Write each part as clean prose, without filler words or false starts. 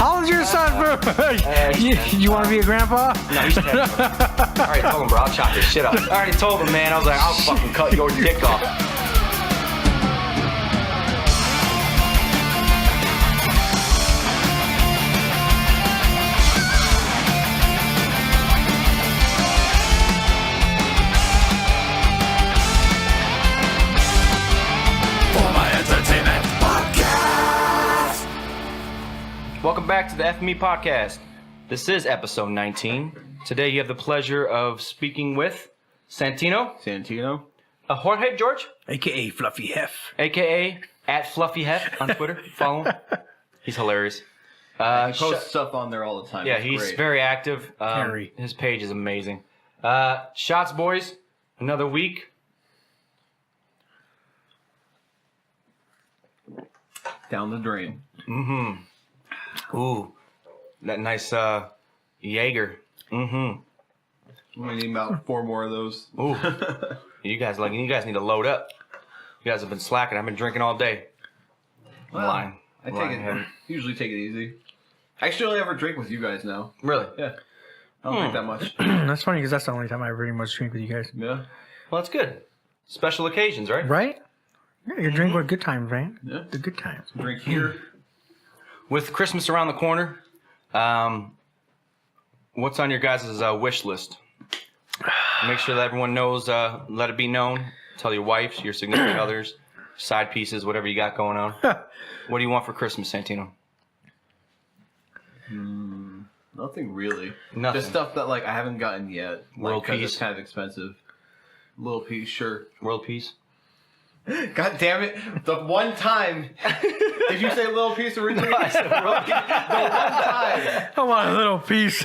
How old's your son, bro? You want to be a grandpa? No, he's 10. I already told him, bro. I'll chop this shit up. I already told him, man. I was like, I'll fucking cut your dick off. Welcome back to the F Me Podcast. This is episode 19. Today you have the pleasure of speaking with Santino. Jorge George? A.K.A. Fluffy Hef. A.K.A. at Fluffy Hef on Twitter. Follow him. He's hilarious. He posts stuff on there all the time. Yeah, That's he's great. very active. His page is amazing. Shots, boys. Another week. Down the drain. Mm-hmm. Ooh, that nice Jaeger. Mm-hmm. We need about 4 more of those. Ooh, you guys need to load up. You guys have been slacking. I've been drinking all day. Well, Lying. I usually take it easy. I actually only ever drink with you guys now. Really? Yeah. I don't drink that much. That's funny because that's the only time I pretty much drink with you guys. Yeah. Well, that's good. Special occasions, right? Right? Yeah, you drink with good times, man. Yeah. The good times. Drink here. With Christmas around the corner, what's on your guys' wish list? Make sure that everyone knows, let it be known. Tell your wives, your significant others, side pieces, whatever you got going on. What do you want for Christmas, Santino? Nothing really. Nothing. Just stuff that I haven't gotten yet. World because peace. it's kind of expensive. Little piece, sure. World peace? God damn it! The one time. Did you say little piece originally? No, I said world peace. The one time. I want a little piece.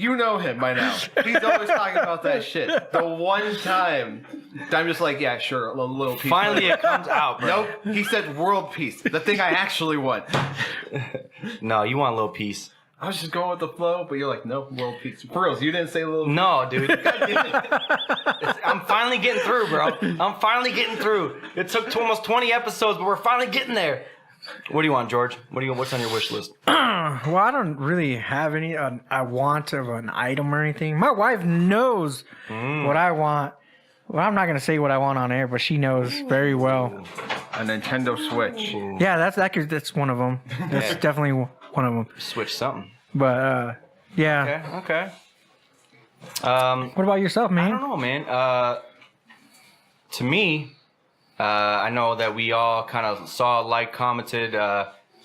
You know him by now. He's always talking about that shit. The one time. I'm just like, yeah, sure, a little piece. Finally, it comes out, bro. Nope. He said world peace. The thing I actually want. No, you want a little piece. I was just going with the flow, but you're like, no, world peace. For reals, you didn't say little piece. No, dude. I'm finally getting through, bro. I'm finally getting through. It took almost 20 episodes, but we're finally getting there. What do you want, George? What's on your wish list? Well, I don't really have any I want of an item or anything. My wife knows what I want. Well, I'm not going to say what I want on air, but she knows very well. A Nintendo Switch. Yeah, that's one of them. That's definitely one of them. Switch something. But, yeah. Okay. What about yourself, man? I don't know, man. To me, I know that we all kind of saw, commented,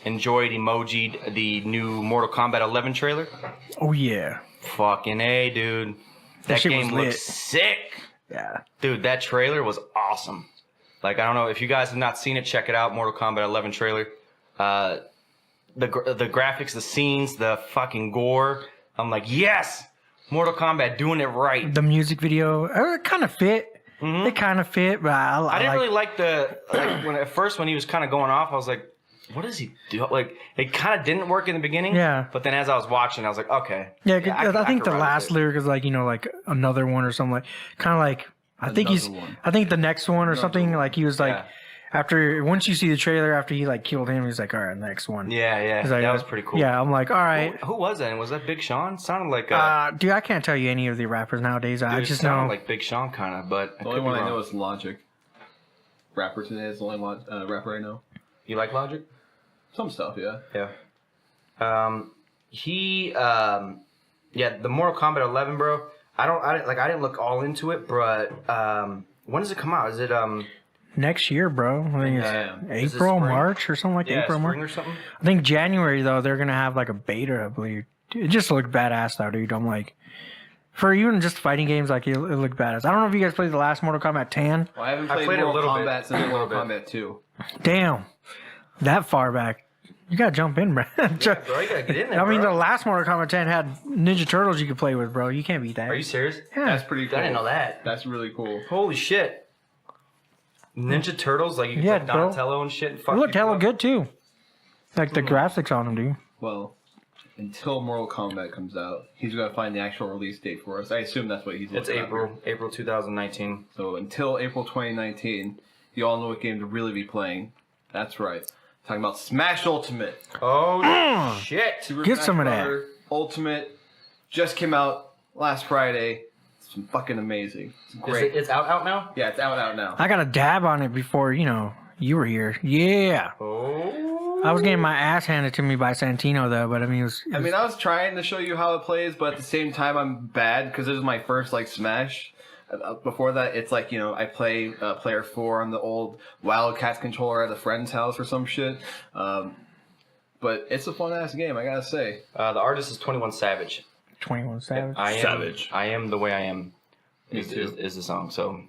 enjoyed, emojied the new Mortal Kombat 11 trailer. Oh, yeah. Fucking A, dude. That shit game was lit. looks sick. Yeah. Dude, that trailer was awesome. I don't know. If you guys have not seen it, check it out. Mortal Kombat 11 trailer. The graphics, the scenes, the fucking gore. I'm like, yes! Mortal Kombat doing it right. The music video, it kind of fit. Mm-hmm. It kind of fit, but I didn't really like when he was kind of going off, I was like, what does he do? It kind of didn't work in the beginning. Yeah. But then as I was watching, I was like, okay. Yeah, I think the could run last with it. lyric is another one or something I think the next one or something he was after once you see the trailer after he killed him, he's like, all right, next one. Yeah. That was pretty cool. Yeah, I'm like, all right. Who was that? Was that Big Sean? Sounded like dude, I can't tell you any of the rappers nowadays. I just know like Big Sean kind of, but The only one I know is Logic. Rapper today is the only rapper I know. You like Logic? Some stuff, yeah. Yeah. The Mortal Kombat 11, bro. I didn't look all into it, but when does it come out? Is it next year, bro. I think it's April, March or something April, spring March or something? I think January though they're gonna have a beta, I believe. Dude, it just looked badass though, dude. I'm like, for even just fighting games, it looked badass. I don't know if you guys played the last Mortal Kombat 10. Well, I haven't played it a Mortal little Kombat bit. since Mortal Kombat 2. Damn, that far back. You gotta jump in, bro. Bro, you gotta get in there, I mean, bro. the last Mortal Kombat 10 had Ninja Turtles you could play with, bro. You can't beat that. Are you serious? Yeah. That's pretty cool. I didn't know that. That's really cool. Holy shit. Ninja Turtles? You can Yeah, put bro. Donatello and shit and It fuck looked people hella up? good too. The graphics on them, dude. Well, until Mortal Kombat comes out, he's gonna find the actual release date for us. I assume that's what he's It's looking at. April 2019. So until April 2019, you all know what game to really be playing. That's right. Talking about Smash Ultimate. Oh shit! Super Get Smash some of that. Brother Ultimate just came out last Friday. It's fucking amazing. It's great. It's out now. Yeah, it's out now. I got a dab on it before you were here. Yeah. Oh. I was getting my ass handed to me by Santino though, but I mean, I was trying to show you how it plays, but at the same time, I'm bad because this is my first like Smash. Before that, it's like I play player 4 on the old Wildcats controller at a friend's house or some shit. But it's a fun ass game, I gotta say. The artist is 21 Savage. 21 Savage. Savage. I am the way I am. Me too. Is the song. So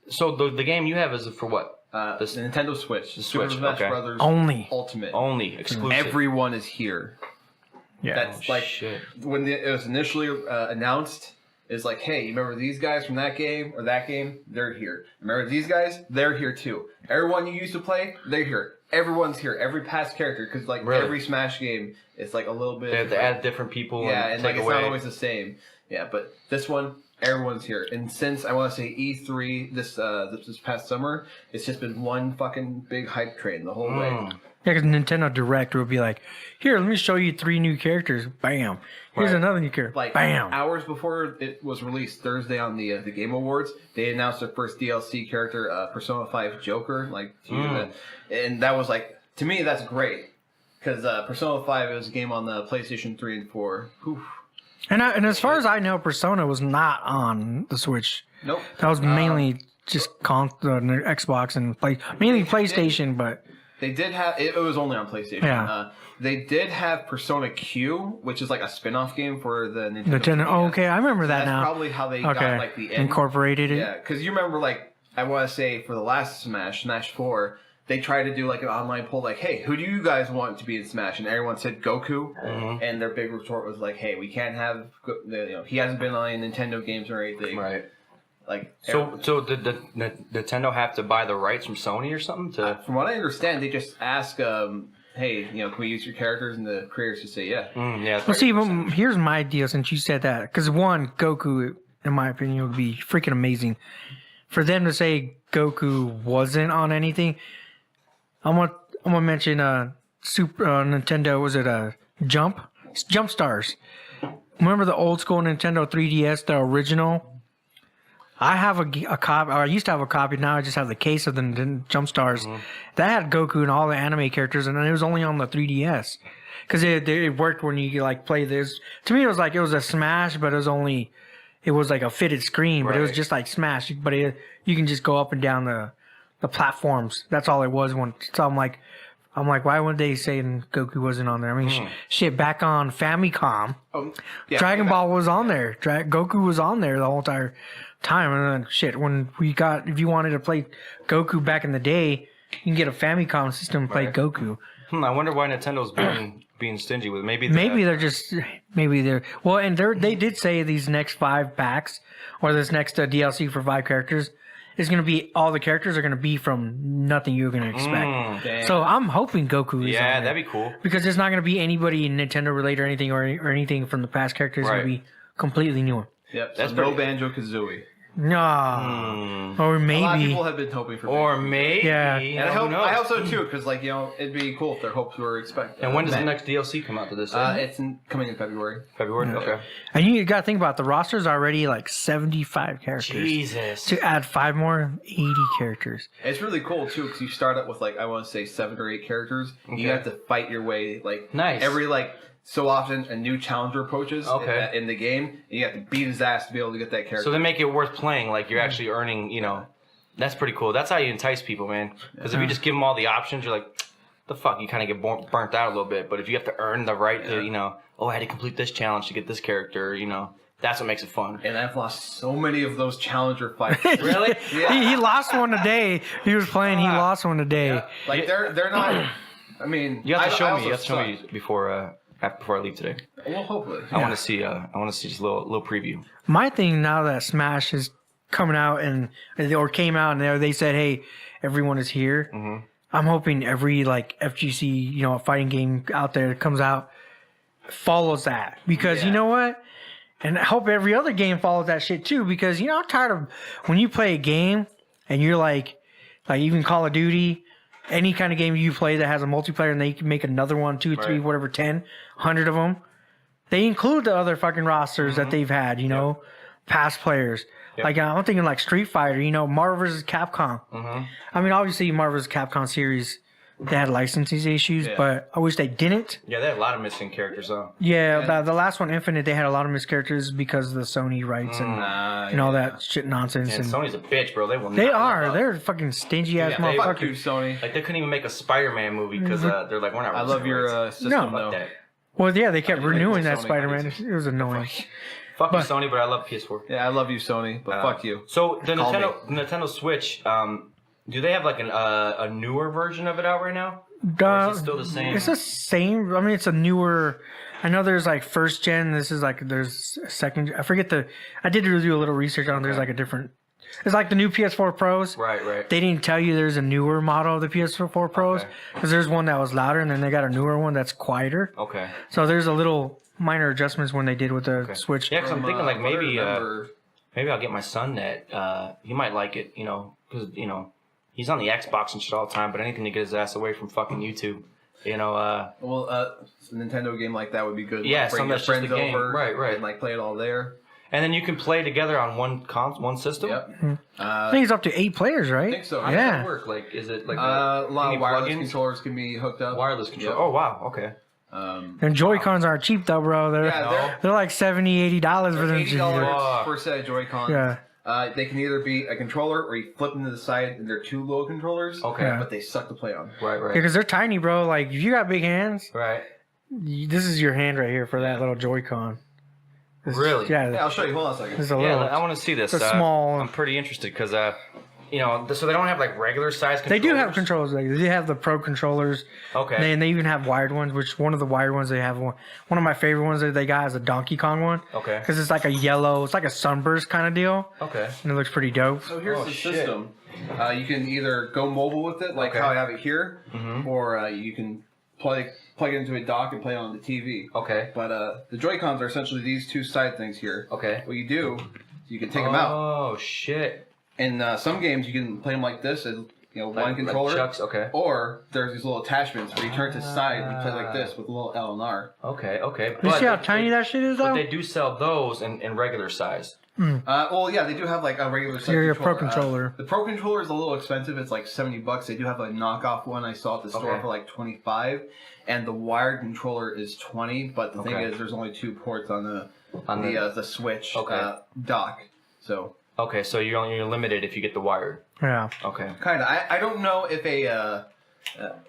so the game you have is for what? The Nintendo Switch. The Super Switch, Smash okay. Brothers Only. Ultimate. Only exclusive. Everyone is here. Yeah. That's like shit. when it was initially announced. Is like, hey, you remember these guys from that game or that game? They're here. Remember these guys? They're here too. Everyone you used to play, they're here. Everyone's here. Every past character, because like Really? every Smash game, it's like a little bit. They have to add different people. Yeah, and and take like it's away. not always the same. Yeah, but this one, everyone's here. And since I want to say E3 this past summer, it's just been one fucking big hype train the whole way. Yeah, because Nintendo Direct would be like, here, let me show you 3 new characters. Bam. Here's Right. another new character. Like Bam. hours before it was released Thursday on the Game Awards, they announced their first DLC character, Persona 5 Joker. And that was like, to me, that's great because Persona 5 was a game on the PlayStation 3 and 4. Whew. And as far as I know, Persona was not on the Switch. Nope. That was mainly just Xbox and mainly PlayStation, but They did have it was only on PlayStation. Yeah. They did have Persona Q, which is like a spin-off game for the Nintendo. Nintendo. 3DS. Oh, okay, I remember that That's now. probably how they got Okay, like the end. incorporated it. Yeah, because you remember, like, I want to say for the last Smash 4, they tried to do like an online poll, like, hey, who do you guys want to be in Smash? And everyone said Goku, and their big retort was like, hey, we can't have, he hasn't been on Nintendo games or anything. Right. Like, So did the Nintendo have to buy the rights from Sony or something to? from what I understand, they just ask, hey, can we use your characters? And the creators just say, yeah. Yeah. Well, see, but here's my deal since you said that. Because one, Goku, in my opinion, would be freaking amazing. For them to say Goku wasn't on anything, I'm gonna mention Super Nintendo. Was it Jump Stars? Remember the old school Nintendo 3DS, the original? I have a copy. Or I used to have a copy. Now I just have the case of the Jump Stars. That had Goku and all the anime characters, and it was only on the 3DS because it worked when you like play this. To me, it was like it was a Smash, but it was like a fitted screen, but it was Right. just like Smash. But you can just go up and down the platforms. That's all it was. So I'm like, why would they say Goku wasn't on there? I mean, shit, back on Famicom, Yeah, Dragon Ball was on there. Goku was on there the whole entire time. And then shit, if you wanted to play Goku back in the day, you can get a Famicom system and play Goku. I wonder why Nintendo's being stingy with it. Maybe they're well, and they did say these next 5 packs or this next DLC for 5 characters is going to be all the characters are going to be from nothing you're going to expect. Damn. So I'm hoping Goku is on there. that'd be cool. Because there's not going to be anybody Nintendo related or anything from the past characters. It's going to be completely new. Yep, That's so no pretty- Banjo-Kazooie. No. Or A lot of maybe. people have been hoping for Or Banjo-Kazooie. maybe. Yeah. And I hope so too, because it'd be cool if their hopes were expected. And when does the next DLC come out to this? It's coming in February. February? Okay. And you got to think about the roster's already like 75 characters. Jesus. To add 5 more, 80 characters. It's really cool too, because you start up with like I want to say 7 or 8 characters. And you Okay. have to fight your way like Nice. every so often a new challenger approaches Okay. in the game, and you have to beat his ass to be able to get that character. So they make it worth playing. Like you're actually earning, That's pretty cool. That's how you entice people, man. Because if you just give them all the options, you're like, the fuck, you kind of get burnt out a little bit. But if you have to earn the right to, I had to complete this challenge to get this character, that's what makes it fun. And I've lost so many of those challenger fights. Really? Yeah. He lost one today. He was playing. He lost one today. Yeah. Like they're not. I mean, You have to show I me. You have to show also me suck. before I leave today. Well, hopefully. I want to see. I want to see just a little preview. My thing now that Smash is coming out or came out and they said, hey, everyone is here. Mm-hmm. I'm hoping every like FGC, fighting game out there that comes out follows that because you know what? And I hope every other game follows that shit too because I'm tired of when you play a game and you're like even Call of Duty any kind of game you play that has a multiplayer and they can make another one, 2, 3, Right. whatever, 10, 100 of them. They include the other fucking rosters that they've had, you know, past players. Yep. Like, I'm thinking like Street Fighter, you know, Marvel vs. Capcom. Mm-hmm. I mean, obviously, Marvel vs. Capcom series, they had licensing issues, but I wish they didn't. Yeah, they had a lot of missing characters, though. Yeah, the last one, Infinite, they had a lot of missed characters because of the Sony rights and all that shit nonsense. And Sony's a bitch, bro. They will. They not are. let up. They're fucking stingy ass Fuck you, motherfuckers. Sony. Like they couldn't even make a Spider-Man movie because they're like, we're not. I love your system, No. though. That. Well, yeah, they kept I do like renewing the that Sony Spider-Man. guys. It was annoying. Fuck you, Sony, but I love PS4. Yeah, I love you, Sony, but fuck you. So the Call Nintendo Switch, do they have like a newer version of it out right now? Or is it still the same? It's the same. I mean, it's a newer. I know there's like first gen. This is like there's second. I forget the. I did do a little research on. There's like a different. It's like the new PS4 Pros. Right. They didn't tell you there's a newer model of the PS4 Pros because there's one that was louder, and then they got a newer one that's quieter. Okay. So there's a little minor adjustments when they did with the Switch. Yeah, because I'm thinking like what I maybe remember- maybe I'll get my son that. He might like it, you know, because you know he's on the Xbox and shit all the time. But anything to get his ass away from fucking YouTube, you know. a Nintendo game like that would be good. Yeah, Like, bring something your that's just friends a game. over, Right. and like play it all there. And then you can play together on one system. Yep. I think it's up to 8 players, right? I think so. How does Yeah. that work? Like, is it like A lot any of wireless plugins? controllers can be hooked up. Wireless control. Yep. Oh wow. Okay. And Joy-Cons aren't cheap though, bro. They're Yeah, they're like $70, $80 for them. $80 Fuck. per set of Joy-Cons. Yeah. They can either be a controller or you flip them to the side and they're 2 little controllers. Okay. Yeah. But they suck to play on. Right. Because they're tiny, bro. Like if you got big hands, Right. this is your hand right here for that little Joy-Con. Really? Yeah. Yeah, I'll show you. Hold on a second. It's a Yeah, little. I want to see this. It's a small. I'm pretty interested because, you know, so they don't have like regular size They controllers. do have controllers. Like they have the Pro controllers. Okay. And they even have wired ones. Which one of the wired ones they have one of my favorite ones that they got is a Donkey Kong one. Okay. Because it's like a yellow. It's like a sunburst kind of deal, Okay. and it looks pretty dope. So here's Oh, the shit. system. You can either go mobile with it, like Okay. how I have it here, Mhm. or you can plug it into a dock and play it on the TV. Okay. But the Joy-Cons are essentially these 2 side things here. Okay. What you do, you can take them out. Oh shit. In some games, you can play them like this, as one Like controller. Chuck's. Okay. Or there's these little attachments where you turn it to the side and you play like this with a little L and R. Okay. Okay. You see how they- tiny that shit is, But though? they do sell those in regular size. Well, yeah, they do have like a regular size Your Pro controller. The Pro controller is a little expensive. It's like $70. They do have a knockoff one I saw at the store Okay. for like $25, and the wired controller is $20. But the thing Okay. is, there's only 2 ports on On the Switch dock. So Okay, so you're limited if you get the wired. Yeah. Okay. kind of. I don't know if a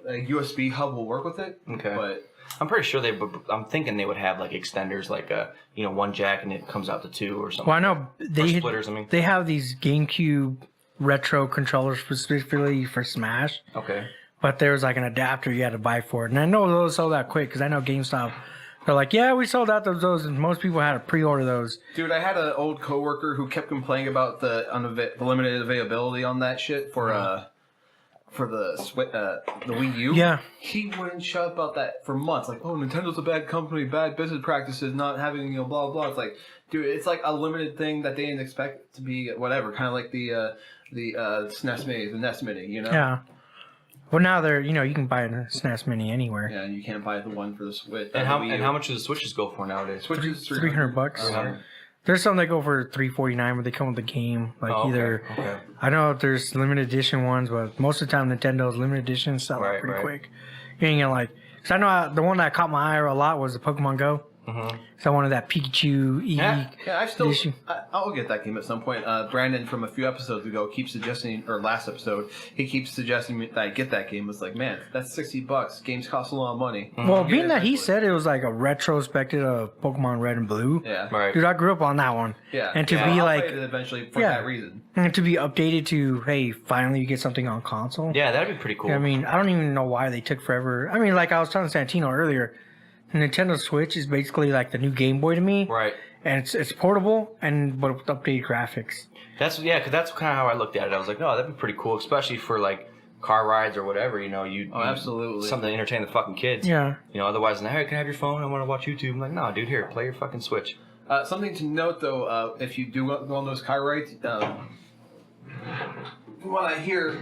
USB hub will work with it. Okay. But I'm pretty sure I'm thinking they would have like extenders, like one jack and it comes out to 2 or something. Well, I know Or they splitters. I mean. they have these GameCube retro controllers specifically for Smash, Okay. but there's like an adapter you had to buy for it. And I know those sold out quick because I know GameStop. They're like, yeah, we sold out those, and most people had to pre-order those. dude, I had an old coworker who kept complaining about the limited availability on that shit for the Wii U. Yeah. He wouldn't shut up about that for months. Like, oh, Nintendo's a bad company, bad business practices, not having blah blah. It's like, dude, it's like a limited thing that they didn't expect to be whatever. Kind of like the SNES Mini, the NES Mini, Yeah. Well, now they're you can buy a SNES Mini anywhere. Yeah, and you can't buy the one for the Switch. And how much do the Switches go for nowadays? Switches $300. There's some that go for $349, but they come with the game. Like either Okay. I know there's limited edition ones, but most of the time Nintendo's limited editions sell out pretty quick. You ain't gonna like. Cause I know the one that caught my eye a lot was the Pokemon Go. Mm-hmm. So I wanted that Pikachu E. Yeah, I still. edition. I'll get that game at some point. Brandon from a few episodes ago keeps suggesting, or last episode, he keeps suggesting that I get that game. It's like, man, that's $60. Games cost a lot of money. Well, Get being it that he eventually. said it was like a retrospective of Pokemon Red and Blue. Yeah. Right. Dude, I grew up on that one. Yeah. And to Yeah, be I'll like, play it eventually for Yeah. that reason. and to be updated to, hey, finally you get something on console. Yeah, that'd be pretty cool. I mean, I don't even know why they took forever. I mean, like I was telling Santino earlier, the Nintendo Switch is basically like the new Game Boy to me. Right. And it's portable but with updated graphics. That's because that's kind of how I looked at it. I was like, oh, that'd be pretty cool, especially for like car rides or whatever. Absolutely. Something to entertain the fucking kids. Yeah. Otherwise, hey, can I have your phone? I want to watch YouTube. I'm like, no, dude, here, play your fucking Switch. Something to note though, if you do go on those car rides, Well, here,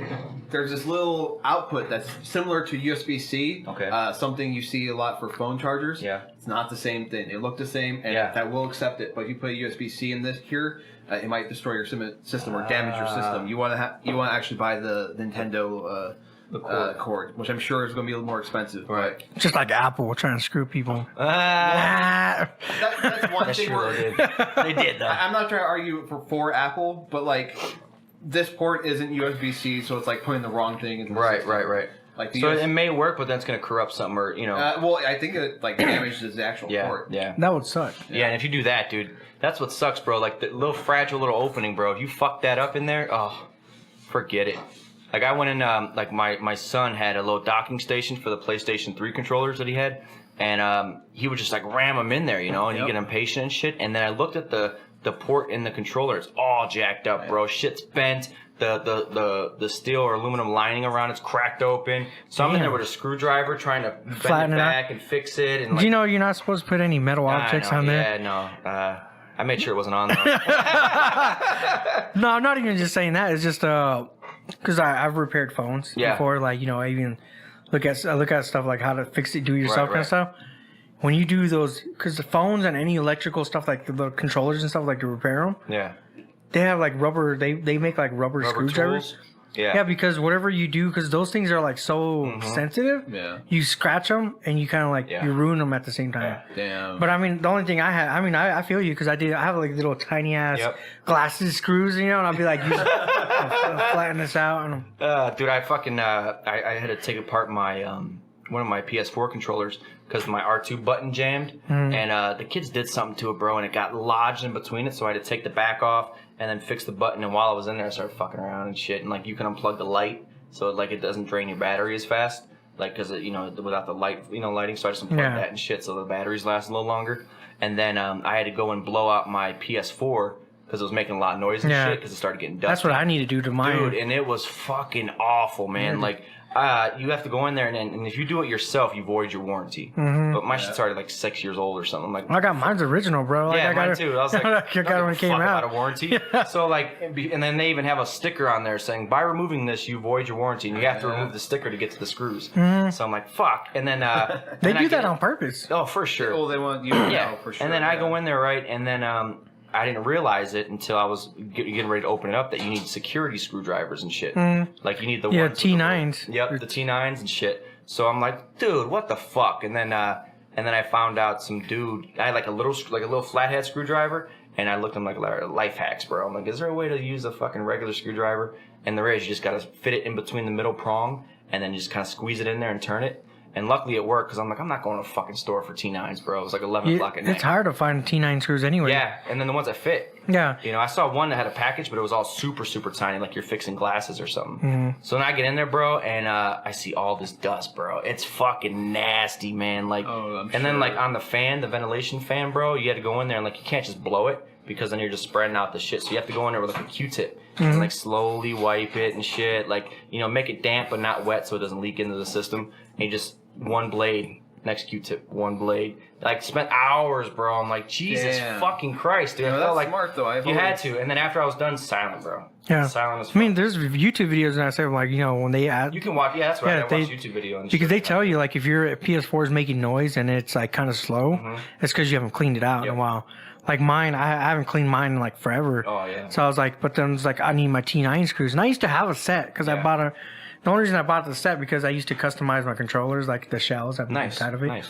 there's this little output that's similar to USB-C. Okay. Something you see a lot for phone chargers. Yeah. It's not the same thing. It look the same, and Yeah. that will accept it. But if you put a USB-C in this here, it might destroy your system or damage your system. You want to actually buy the Nintendo cord, which I'm sure is going to be a little more expensive. Right. Just like Apple trying to screw people. That's one thing. Sure they did though. I'm not trying to argue for Apple, but like this port isn't USB-C, so it's like putting the wrong thing in the system. Right. Like So it may work, but then it's going to corrupt something, or well, I think it like damages the actual port. Yeah. That would suck. Yeah, and if you do that, dude, that's what sucks, bro. Like the little fragile little opening, bro. If you fuck that up in there, oh, forget it. Like I went in, like my son had a little docking station for the PlayStation 3 controllers that he had, and he would just like ram them in there, and you get impatient and shit. And then I looked at the port in the controller; it's all jacked up, bro. Shit's bent. The steel or aluminum lining around it's cracked open. So I'm in there with a screwdriver trying to bend it back and fix it. And do you know you're not supposed to put any metal objects on there? Yeah, no. I made sure it wasn't on there. No, I'm not even just saying that. It's just because I've repaired phones before. Like I even look at stuff like how to fix it, do it yourself kind of stuff. When you do those, because the phones and any electrical stuff like the controllers and stuff like to repair them. Yeah. They have like rubber. They make like rubber screwdrivers. Tools? Yeah. Yeah, because whatever you do, because those things are like so sensitive. Yeah. You scratch them and you kind of like you ruin them at the same time. Damn. But I mean, the only thing I feel you because I have like little tiny ass glasses screws, and I'll be like, flatten this out. And dude, I fucking I had to take apart my one of my PS4 controllers because my R2 button jammed, and the kids did something to it, bro, and it got lodged in between it, so I had to take the back off and then fix the button. And while I was in there, I started fucking around and shit, and like you can unplug the light so it doesn't drain your battery as fast, like because without the light lighting, so I just unplugged that and shit so the batteries last a little longer. And then I had to go and blow out my PS4 because it was making a lot of noise and shit because it started getting dusty. That's what I need to do to mine. Dude, and it was fucking awful, man. Like, you have to go in there, and if you do it yourself, you void your warranty. But my shit's already like 6 years old or something. I'm like, I got mine's original, bro. Like, I got mine too. I was like, I got it when it came out. Out of warranty. So like, and then they even have a sticker on there saying, by removing this, you void your warranty, and you have to remove the sticker to get to the screws. So I'm like, fuck. And then they do that on purpose. Oh, for sure. Oh, they want you to know for sure. And then I go in there, right, and then I didn't realize it until I was getting ready to open it up that you need security screwdrivers and shit. Like you need the ones T9s. The T9s and shit. So I'm like, dude, what the fuck? And then I found out some dude. I had like a little flathead screwdriver, and I looked at them like life hacks, bro. I'm like, is there a way to use a fucking regular screwdriver? And there is. You just gotta fit it in between the middle prong, and then you just kind of squeeze it in there and turn it. And luckily it worked because I'm like, I'm not going to a fucking store for T9s, bro. It was like 11 o'clock at night. It's hard to find T9 screws anyway. Yeah, and then the ones that fit. Yeah. I saw one that had a package, but it was all super, super tiny, like you're fixing glasses or something. So then I get in there, bro, and I see all this dust, bro. It's fucking nasty, man. Like, and then like on the fan, the ventilation fan, bro, you had to go in there and like you can't just blow it because then you're just spreading out the shit. So you have to go in there with like a Q-tip and like slowly wipe it and shit. Like, make it damp but not wet so it doesn't leak into the system. And you just one blade, next Q-tip, one blade. Like, spent hours, bro. I'm like, Jesus fucking Christ, dude. I felt like smart, though. You had to. And then after I was done, silent, bro. Yeah. Silent as fuck. I mean, there's YouTube videos and I say like, when they add. You can watch. Yeah, that's right. I watch YouTube video and because they tell you like if your PS4 is making noise and it's like kind of slow, it's because you haven't cleaned it out in a while. Like mine, I haven't cleaned mine in like forever. Oh yeah. So I was like, but then it's like I need my T9 screws, and I used to have a set because I bought a. The only reason I bought the set because I used to customize my controllers, like the shells inside of it. Nice.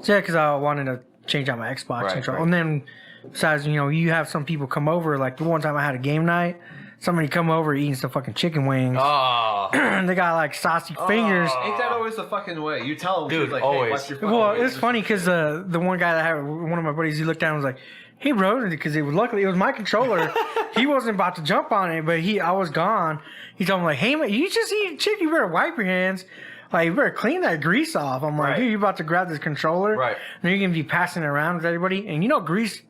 So yeah, because I wanted to change out my Xbox controller. And then besides, you have some people come over. Like the one time I had a game night, somebody come over eating some fucking chicken wings. Oh. They got like saucy fingers. Ain't that always the fucking way? You tell them, dude, like, always. hey, watch your fucking Well, ways. it's funny because the one guy that had one of my buddies, he looked down and was like, "Hey, bro," because luckily it was my controller. He wasn't about to jump on it, but I was gone. He told me like, "Hey man, you just eat chicken. You better wipe your hands. Like you better clean that grease off." I'm like, "Dude, you're about to grab this controller, right? And you're gonna be passing it around with everybody, and grease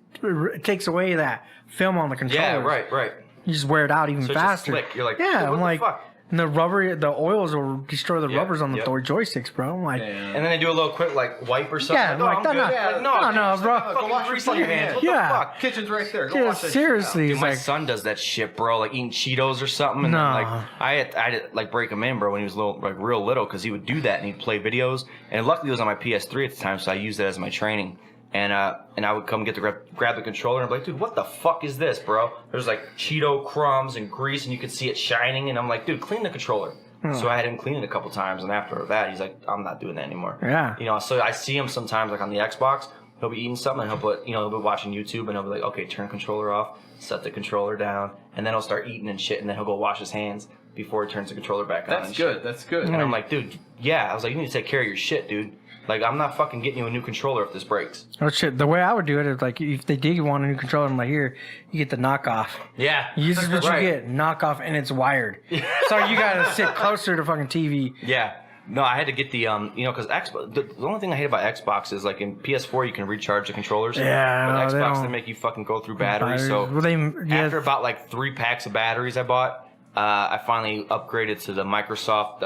takes away that film on the controller. Yeah, right. You just wear it out even so faster. It's just slick. You're like, yeah, what I'm the like, fuck? And the oils will destroy the rubbers on the joysticks, bro. I'm like, and then they do a little quick like wipe or something. Yeah, like, I'm good. Yeah, no, bro. Go wash your fucking hands. What the fuck? Kitchen's right there. Go wash that seriously. Dude, my son does that shit, bro. Like eating Cheetos or something. And then, like I had to like break him in, bro, when he was real little, because he would do that and he'd play videos. And luckily it was on my PS3 at the time, so I used it as my training. And I would come get to grab the controller and I'd be like, dude, what the fuck is this, bro? There's like Cheeto crumbs and grease and you could see it shining. And I'm like, dude, clean the controller. So I had him clean it a couple times. And after that, he's like, I'm not doing that anymore. Yeah. You know, so I see him sometimes like on the Xbox. He'll be eating something and he'll be watching YouTube and he'll be like, okay, turn the controller off, set the controller down. And then he'll start eating and shit. And then he'll go wash his hands before he turns the controller back on. That's good. That's good. And I'm like, dude, yeah. I was like, you need to take care of your shit, dude. Like, I'm not fucking getting you a new controller if this breaks. Oh, shit. The way I would do it is, like, if they did want a new controller, I'm like, here, you get the knockoff. Yeah. This is what you get. Knockoff, and it's wired. So you got to sit closer to fucking TV. Yeah. No, I had to get the, because Xbox, the only thing I hate about Xbox is, like, in PS4, you can recharge the controllers. Yeah. But Xbox, they make you fucking go through batteries. So after about, like, 3 packs of batteries I bought, I finally upgraded to the Microsoft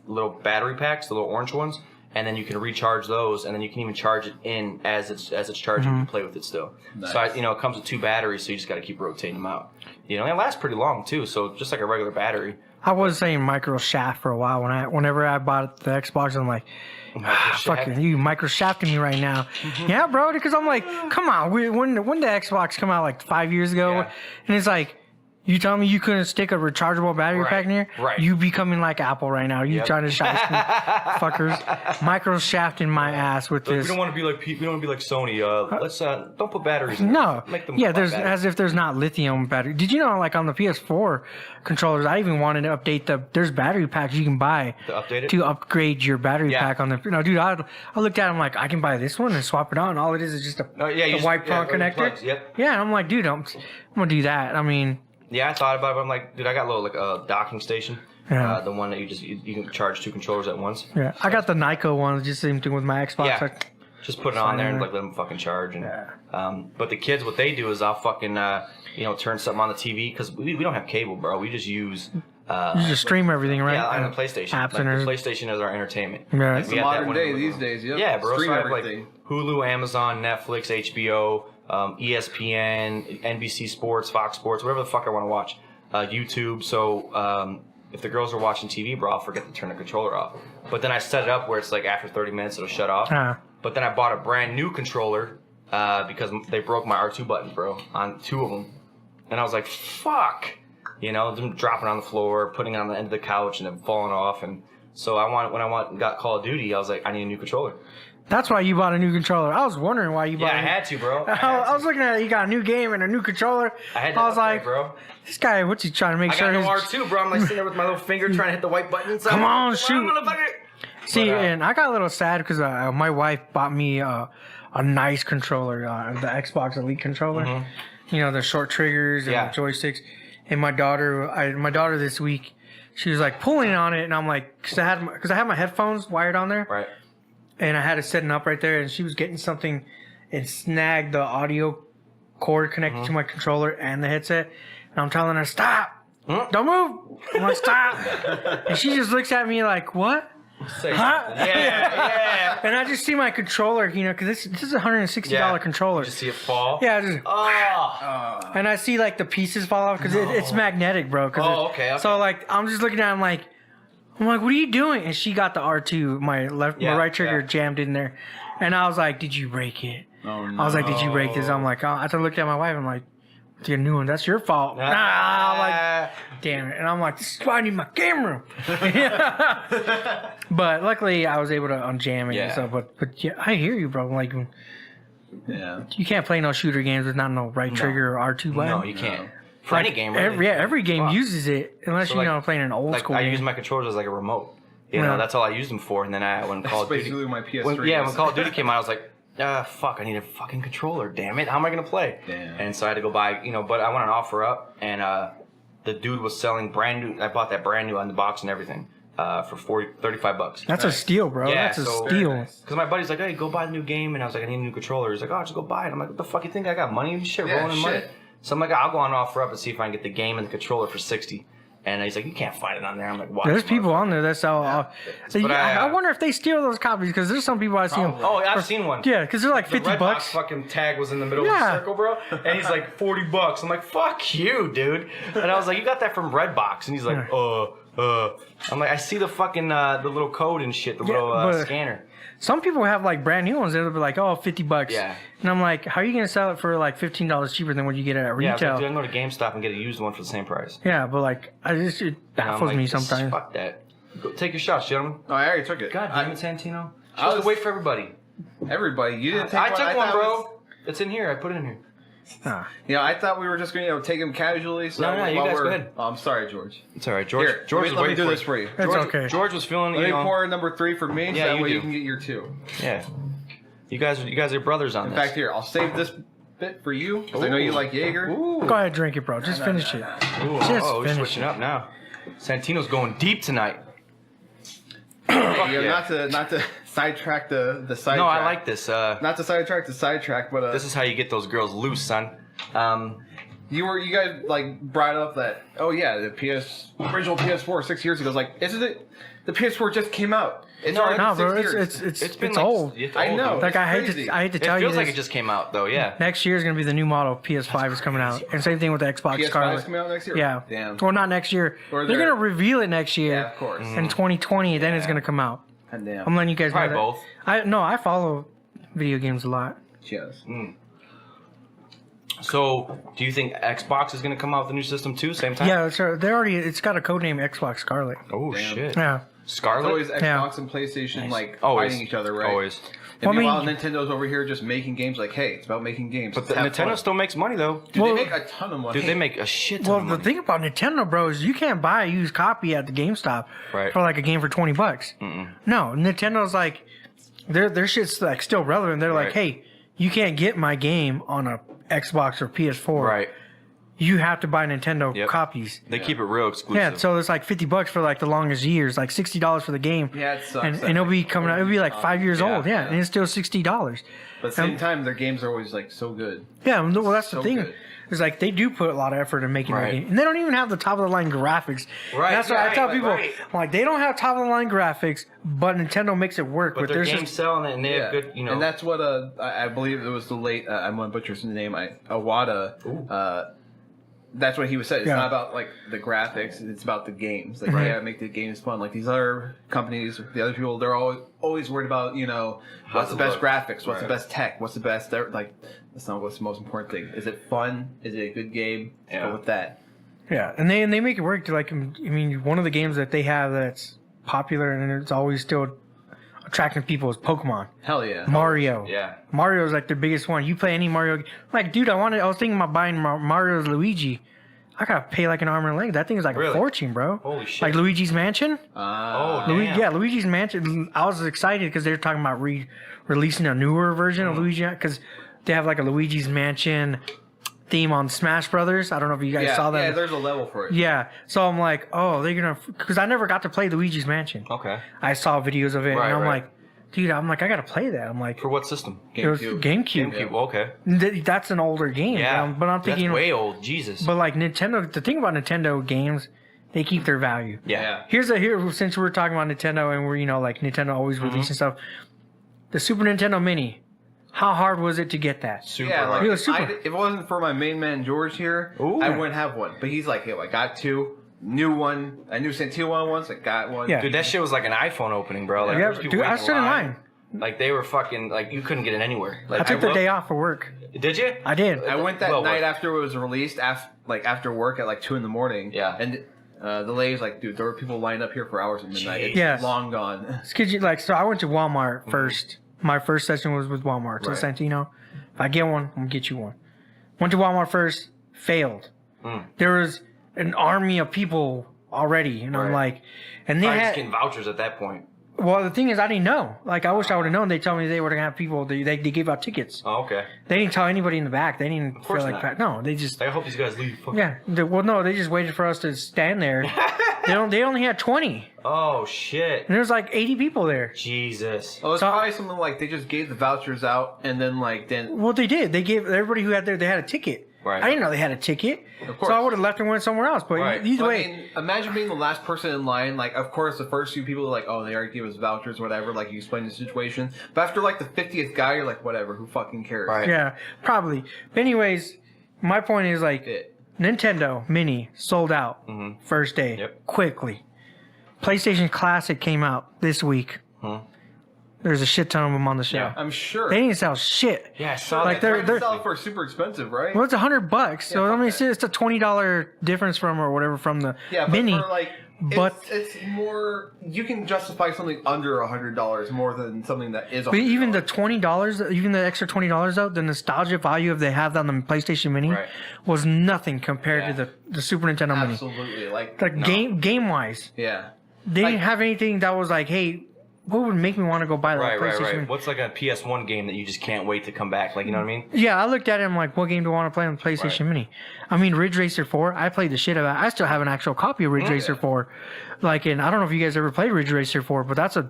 little battery packs, the little orange ones. And then you can recharge those, and then you can even charge it in as it's charging. You can play with it still. Nice. So it comes with 2 batteries, so you just got to keep rotating them out. You know, and it lasts pretty long too. So just like a regular battery. I was saying micro shaft for a while. Whenever I bought the Xbox, I'm like, fucking you micro shafting me right now. Yeah, bro, because I'm like, come on. When the Xbox come out like 5 years ago, and it's like, you tell me you couldn't stick a rechargeable battery pack in here? Right. You becoming like Apple right now. You trying to shine me, fuckers. Micro shafting my ass with this. We don't want to be like Sony. Let's don't put batteries in. No. Make them there's as if there's not lithium battery. Did you know, like on the PS4 controllers, I even wanted to update there's battery packs you can buy to update it? To upgrade your battery pack on the. No, dude, I looked at it, I'm like, I can buy this one and swap it on. All it is just a white prong connector. Plugs, yep. Yeah, and I'm like, dude, I'm gonna do that. I mean. Yeah, I thought about it, but I'm like, dude, I got a little docking station. Yeah. The one that you can charge 2 controllers at once. Yeah, I got the Nyko one, just same thing with my Xbox. Yeah. Just put it on there and like let them fucking charge. And, but the kids, what they do is I'll fucking turn something on the TV because we don't have cable, bro. We just use. You just stream everything, right? Yeah, on the PlayStation. Apps like, the PlayStation is our entertainment. Yeah. It's the modern day these days. Yep. Yeah, bro. Stream So I have everything. like Hulu, Amazon, Netflix, HBO, ESPN, NBC Sports, Fox Sports, whatever the fuck I want to watch. YouTube. So if the girls are watching TV, bro, I'll forget to turn the controller off. But then I set it up where it's like after 30 minutes it'll shut off. But then I bought a brand new controller because they broke my R2 buttons, bro, on 2 of them. And I was like, fuck. You know, them dropping on the floor, putting it on the end of the couch, and then falling off. And so when I got Call of Duty, I was like, I need a new controller. That's why you bought a new controller. I was wondering why you bought. Yeah, I had to, bro. I was looking at it. You got a new game and a new controller. I was upgrade, like, bro, this guy, what's he trying to make sure? I got no R2, bro. I'm like sitting there with my little finger trying to hit the white buttons. Come on, shoot. Motherfucker. See, and I got a little sad because my wife bought me a nice controller, the Xbox Elite controller. You know, the short triggers and the joysticks. And my daughter this week, she was like pulling on it, and I'm like, because I had my headphones wired on there, right? And I had it setting up right there, and she was getting something and snagged the audio cord connected to my controller and the headset. And I'm telling her, stop, don't move. I'm like, stop. And she just looks at me like, what? Huh? Yeah. And I just see my controller, because this is a $160 controller. Did you see it fall? Yeah. And I see like the pieces fall off because it's magnetic, bro. Okay. So like I'm just looking at it, I'm like, what are you doing? And she got the R2, my right trigger jammed in there. And I was like, did you break it? Oh, no. I was like, did you break this? I'm like, I looked at my wife, I'm like, it's a new one. That's your fault. I'm like, damn it. And I'm like, this is why I need my camera. But luckily, I was able to unjam it and stuff. But yeah, I hear you, bro. Like, you can't play no shooter games with not no right trigger or R2 button. No, you can't. For any game, really. Every game uses it unless you're playing an old school I game. use my controllers as like a remote. You know, that's all I used them for. And then when Call of Duty, basically my PS3. When Call of Duty came out, I was like, fuck, I need a fucking controller. Damn it, how am I gonna play? Damn. And so I had to go buy, but I went on OfferUp, and the dude was selling brand new. I bought that brand new on the box and everything for $35. That's a steal, bro. Yeah, that's a steal. Because my buddy's like, hey, go buy the new game, and I was like, I need a new controller. He's like, oh, just go buy it. I'm like, what the fuck you think I got money and shit rolling in money? So I'm like, I'll go on OfferUp and see if I can get the game and the controller for $60. And he's like, you can't find it on there. I'm like, watch. There's people on there that sell. But I wonder if they steal those copies because there's some people I see them. Oh, I've seen one. Yeah, because they're like The $50. Redbox fucking tag was in the middle of the circle, bro. And he's like, $40. I'm like, fuck you, dude. And I was like, you got that from Redbox? And he's like, I'm like, I see the fucking the little code and shit, the little scanner. Some people have like brand new ones. They'll be like, oh, $50. Yeah. And I'm like, how are you gonna sell it for like $15 cheaper than what you get at retail? Yeah, I was like, dude, I can go to GameStop and get a used one for the same price. Yeah, but like, it baffles me sometimes. Fuck that. Go, take your shots, gentlemen. Oh, I already took it. God damn it, Santino. I was to wait for everybody. Everybody, you didn't take I one. took one, bro. It's in here. I put it in here. I thought we were just going to take them casually. So No, you guys go ahead. Oh, I'm sorry, George. It's all right, George. Here, George let me do this for you. It's okay. George was feeling, Let me pour number 3 for me, so that way you can get your 2. Yeah. You guys are brothers on In this. fact, here, I'll save this bit for you, because I know you like Jaeger. Ooh. Go ahead, drink it, bro. Just finish it. Ooh, Just we're finish switching it. up now. Santino's going deep tonight. Yeah, not to sidetrack the sidetrack. No, I like this. Not to sidetrack the sidetrack, but this is how you get those girls loose, son. you guys like brought up that the original PS4 6 years ago. I was like, isn't it? The PS4 just came out. It's already No, bro, 6 years. it's old. I know. Like I hate crazy. to It tell you feels like this. it just came out, though. Yeah. Next year is gonna be the new model. PS5 is coming out, and same thing with the Xbox PS5 Scarlet. is coming out next year. Yeah. Damn. Well, not next year. Or They're they're- gonna reveal it next year. Yeah, of course. In 2020, then it's gonna come out. And damn. I'm letting you guys Probably know both. that. I follow video games a lot. Yes. So, do you think Xbox is going to come out with a new system too, same time? Yeah, so it's got a code name Xbox Scarlet. Oh Damn. shit. Yeah. It's Scarlet. always Xbox Yeah. and PlayStation like Always. fighting each other, right? Always. And Well, I meanwhile, Nintendo's over here just making games. Like, hey, it's about making games. But Let's have Nintendo fun. still makes money though. Dude, Well- they make a ton of money. Dude, they make a shit ton Well, of the money. thing about Nintendo, bro, is you can't buy a used copy at the GameStop Right. for like a game for $20. No, Nintendo's like their shit's like still relevant. They're like, Right. hey, you can't get my game on a Xbox or PS4. Right. You have to buy Nintendo Yep. copies. They keep it real exclusive. Yeah, so it's like $50 for like the longest years, like $60 for the game. Yeah, it sucks. And it'll be coming out. It'll be like 5 years Yeah, old. Yeah, yeah. and it's still $60. But at the same time, their games are always like so good. Yeah, well, that's the So thing. good. It's like they do put a lot of effort in making their Right. game, and they don't even have the top of the line graphics. Right, That's what I right, tell right, people. right. I'm like, they don't have top of the line graphics, but Nintendo makes it work. But with their their games sell and they have good, And that's what I believe it was the late I'm gonna butcher his name. Iwata. That's what he was saying. It's Yeah. not about like the graphics; it's about the games. Like, yeah, make the games fun. Like these other companies, the other people, they're always worried about what's the best graphics, what's the best tech, what's the best. Like that's not what's the most important thing. Is it fun? Is it a good game? Yeah. Go with that. Yeah, and they make it work. To like, I mean, one of the games that they have that's popular and it's always still attracting people is Pokemon. Hell yeah. Mario. Yeah. Mario's like the biggest one. You play any Mario, like, dude, I was thinking about buying Mario's Luigi. I gotta pay like an arm and a leg. That thing is like a Really? fortune, bro. Holy shit. Like Luigi's Mansion. Oh, damn. Yeah, Luigi's Mansion. I was excited because they were talking about releasing a newer version of Luigi because they have like a Luigi's Mansion theme on Smash Brothers. I don't know if you guys saw that. Yeah, there's a level for it. Yeah, so I'm like, oh, they're gonna, because I never got to play Luigi's Mansion. Okay. I saw videos of it, Right, and I'm right. like, dude, I gotta play that. I'm like, For what system? it was GameCube. GameCube. Okay. That's an older game. Yeah. But I'm thinking, that's way old. Jesus. but like Nintendo, the thing about Nintendo games, they keep their value. yeah. Yeah. Since we're talking about Nintendo and we're like Nintendo always releasing stuff, the Super Nintendo Mini. How hard was it to get that? Super Yeah, hard. It was super. if it wasn't for my main man George here, Ooh. I wouldn't have one. But he's like, hey, I got 2. New one. I knew Santino one once. I got one. Yeah. Dude, that shit was like an iPhone opening, bro. Like, Yeah, there was people dude, I waiting stood in line. line. Like, they were fucking, like, you couldn't get it anywhere. Like, I took the looked- day off for work. Did you? I did. I went that Well, night what? after it was released, after work at like 2 a.m. Yeah. And the lady's like, dude, there were people lined up here for hours at midnight. It's Yes. long gone. So I went to Walmart first. My first session was with Walmart. So Right. Santino, if I get one, I'm gonna get you one. Went to Walmart first, failed. There was an army of people already, and I'm Right. like, and they Probably just had. getting vouchers at that point. Well, the thing is, I didn't know. Like, I wish I would have known. They told me they were gonna have people. They gave out tickets. Oh, okay. They didn't tell anybody in the back. They didn't course feel like not. no. They just I hope these guys leave. Fuck. yeah. No, they just waited for us to stand there. They only had 20, Oh, shit. and there was like 80 people there. Jesus. Oh, it's So- probably something like they just gave the vouchers out and then Well, they did. They gave everybody who had there. They had a ticket. Right. I didn't know they had a ticket, Of course. so I would have left and went somewhere else. But Right. either I way, mean, imagine being the last person in line. Like, of course, the first few people are like, oh, they already gave us vouchers or whatever. Like, you explain the situation. But after, like, the 50th guy, you're like, whatever, who fucking cares? Right. yeah, probably. But anyways, my point is like It. Nintendo Mini sold out first day Yep. quickly. PlayStation Classic came out this week. There's a shit ton of them on the show. Yeah. I'm sure. They didn't sell shit. Yeah, I saw Like, that. they're selling for super expensive, right? well, it's $100. So Yeah, I mean, okay. it's a $20 difference from or whatever from the Yeah, but Mini. for like, but- it's more. You can justify something under $100 more than something that is. But even the $20, even the extra $20 though, the nostalgia value of they have on the PlayStation Mini Right. was nothing compared to the Super Nintendo Mini. absolutely like Like no. game wise, Yeah. they Like- didn't have anything that was like, hey, what would make me want to go buy that Right, PlayStation? right, Mini? right. What's like a PS1 game that you just can't wait to come back? Like, you know what I mean? Yeah, I looked at it. I'm like, what game do I want to play on the PlayStation Right. Mini? I mean, Ridge Racer 4. I played the shit out of it. I still have an actual copy of Ridge Racer 4. Like, and I don't know if you guys ever played Ridge Racer 4, but that's an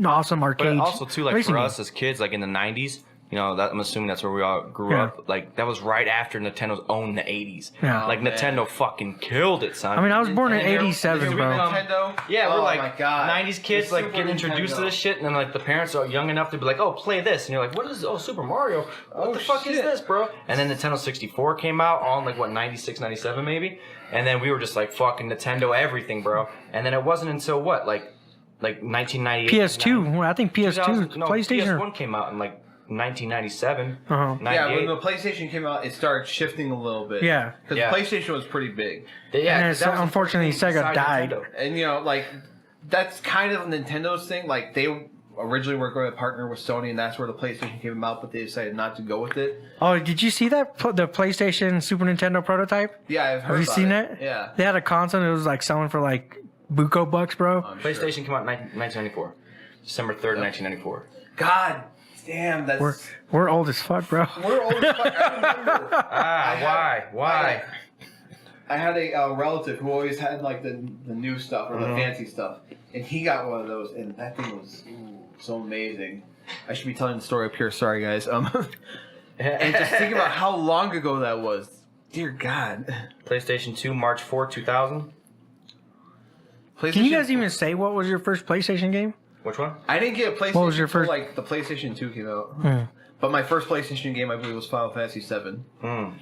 awesome But arcade. also too, like racing for game. us as kids, like in the '90s, you know, that, I'm assuming that's where we all grew Yeah. up. Like that was right after Nintendo's owned the '80s. Yeah. Like Oh, man. Nintendo fucking killed it, son. I mean, I was born in And they're- '87, they're bro. Nintendo. Yeah, oh we're like my God. '90s kids, The like Super getting introduced to Nintendo. this shit, and then like the parents are young enough to be like, "Oh, play this," and you're like, "What is? Oh, Super Mario? What Oh, the fuck is shit. this, bro?" And then Nintendo 64 came out on like what 96, 97 maybe, and then we were just like fucking Nintendo everything, bro. And then it wasn't until what like 1998. PS2. Well, I think PS2, 2000 no, PlayStation. PS1 came out in like 1997. Uh-huh. 98. Yeah, when the PlayStation came out, it started shifting a little bit. Yeah. because Yeah. PlayStation was pretty big, Yeah, And 'cause then that was the unfortunately, first thing Sega besides died. Nintendo. and you know, like that's kind of Nintendo's thing. Like they originally were going to partner with Sony, and that's where the PlayStation came out, but they decided not to go with it. Oh, did you see that? The PlayStation Super Nintendo prototype? Yeah, I've heard. Have you about seen it. that? Yeah. They had a console. It was like selling for like buco bucks, bro. I'm sure. PlayStation came out in 1994. December 3rd, 1994. God damn, that's We're old as fuck, bro. we're old as fuck. I remember. Why? I had a relative who always had like the new stuff or the fancy stuff, and he got one of those, and that thing was so amazing. I should be telling the story up here. Sorry, guys. And just think about how long ago that was. Dear God. PlayStation 2, March 4, 2000. Can you guys even say what was your first PlayStation game? Which one? I didn't get a PlayStation. What was your first- Like the PlayStation 2 came out, but my first PlayStation game, I believe, was Final Fantasy 7.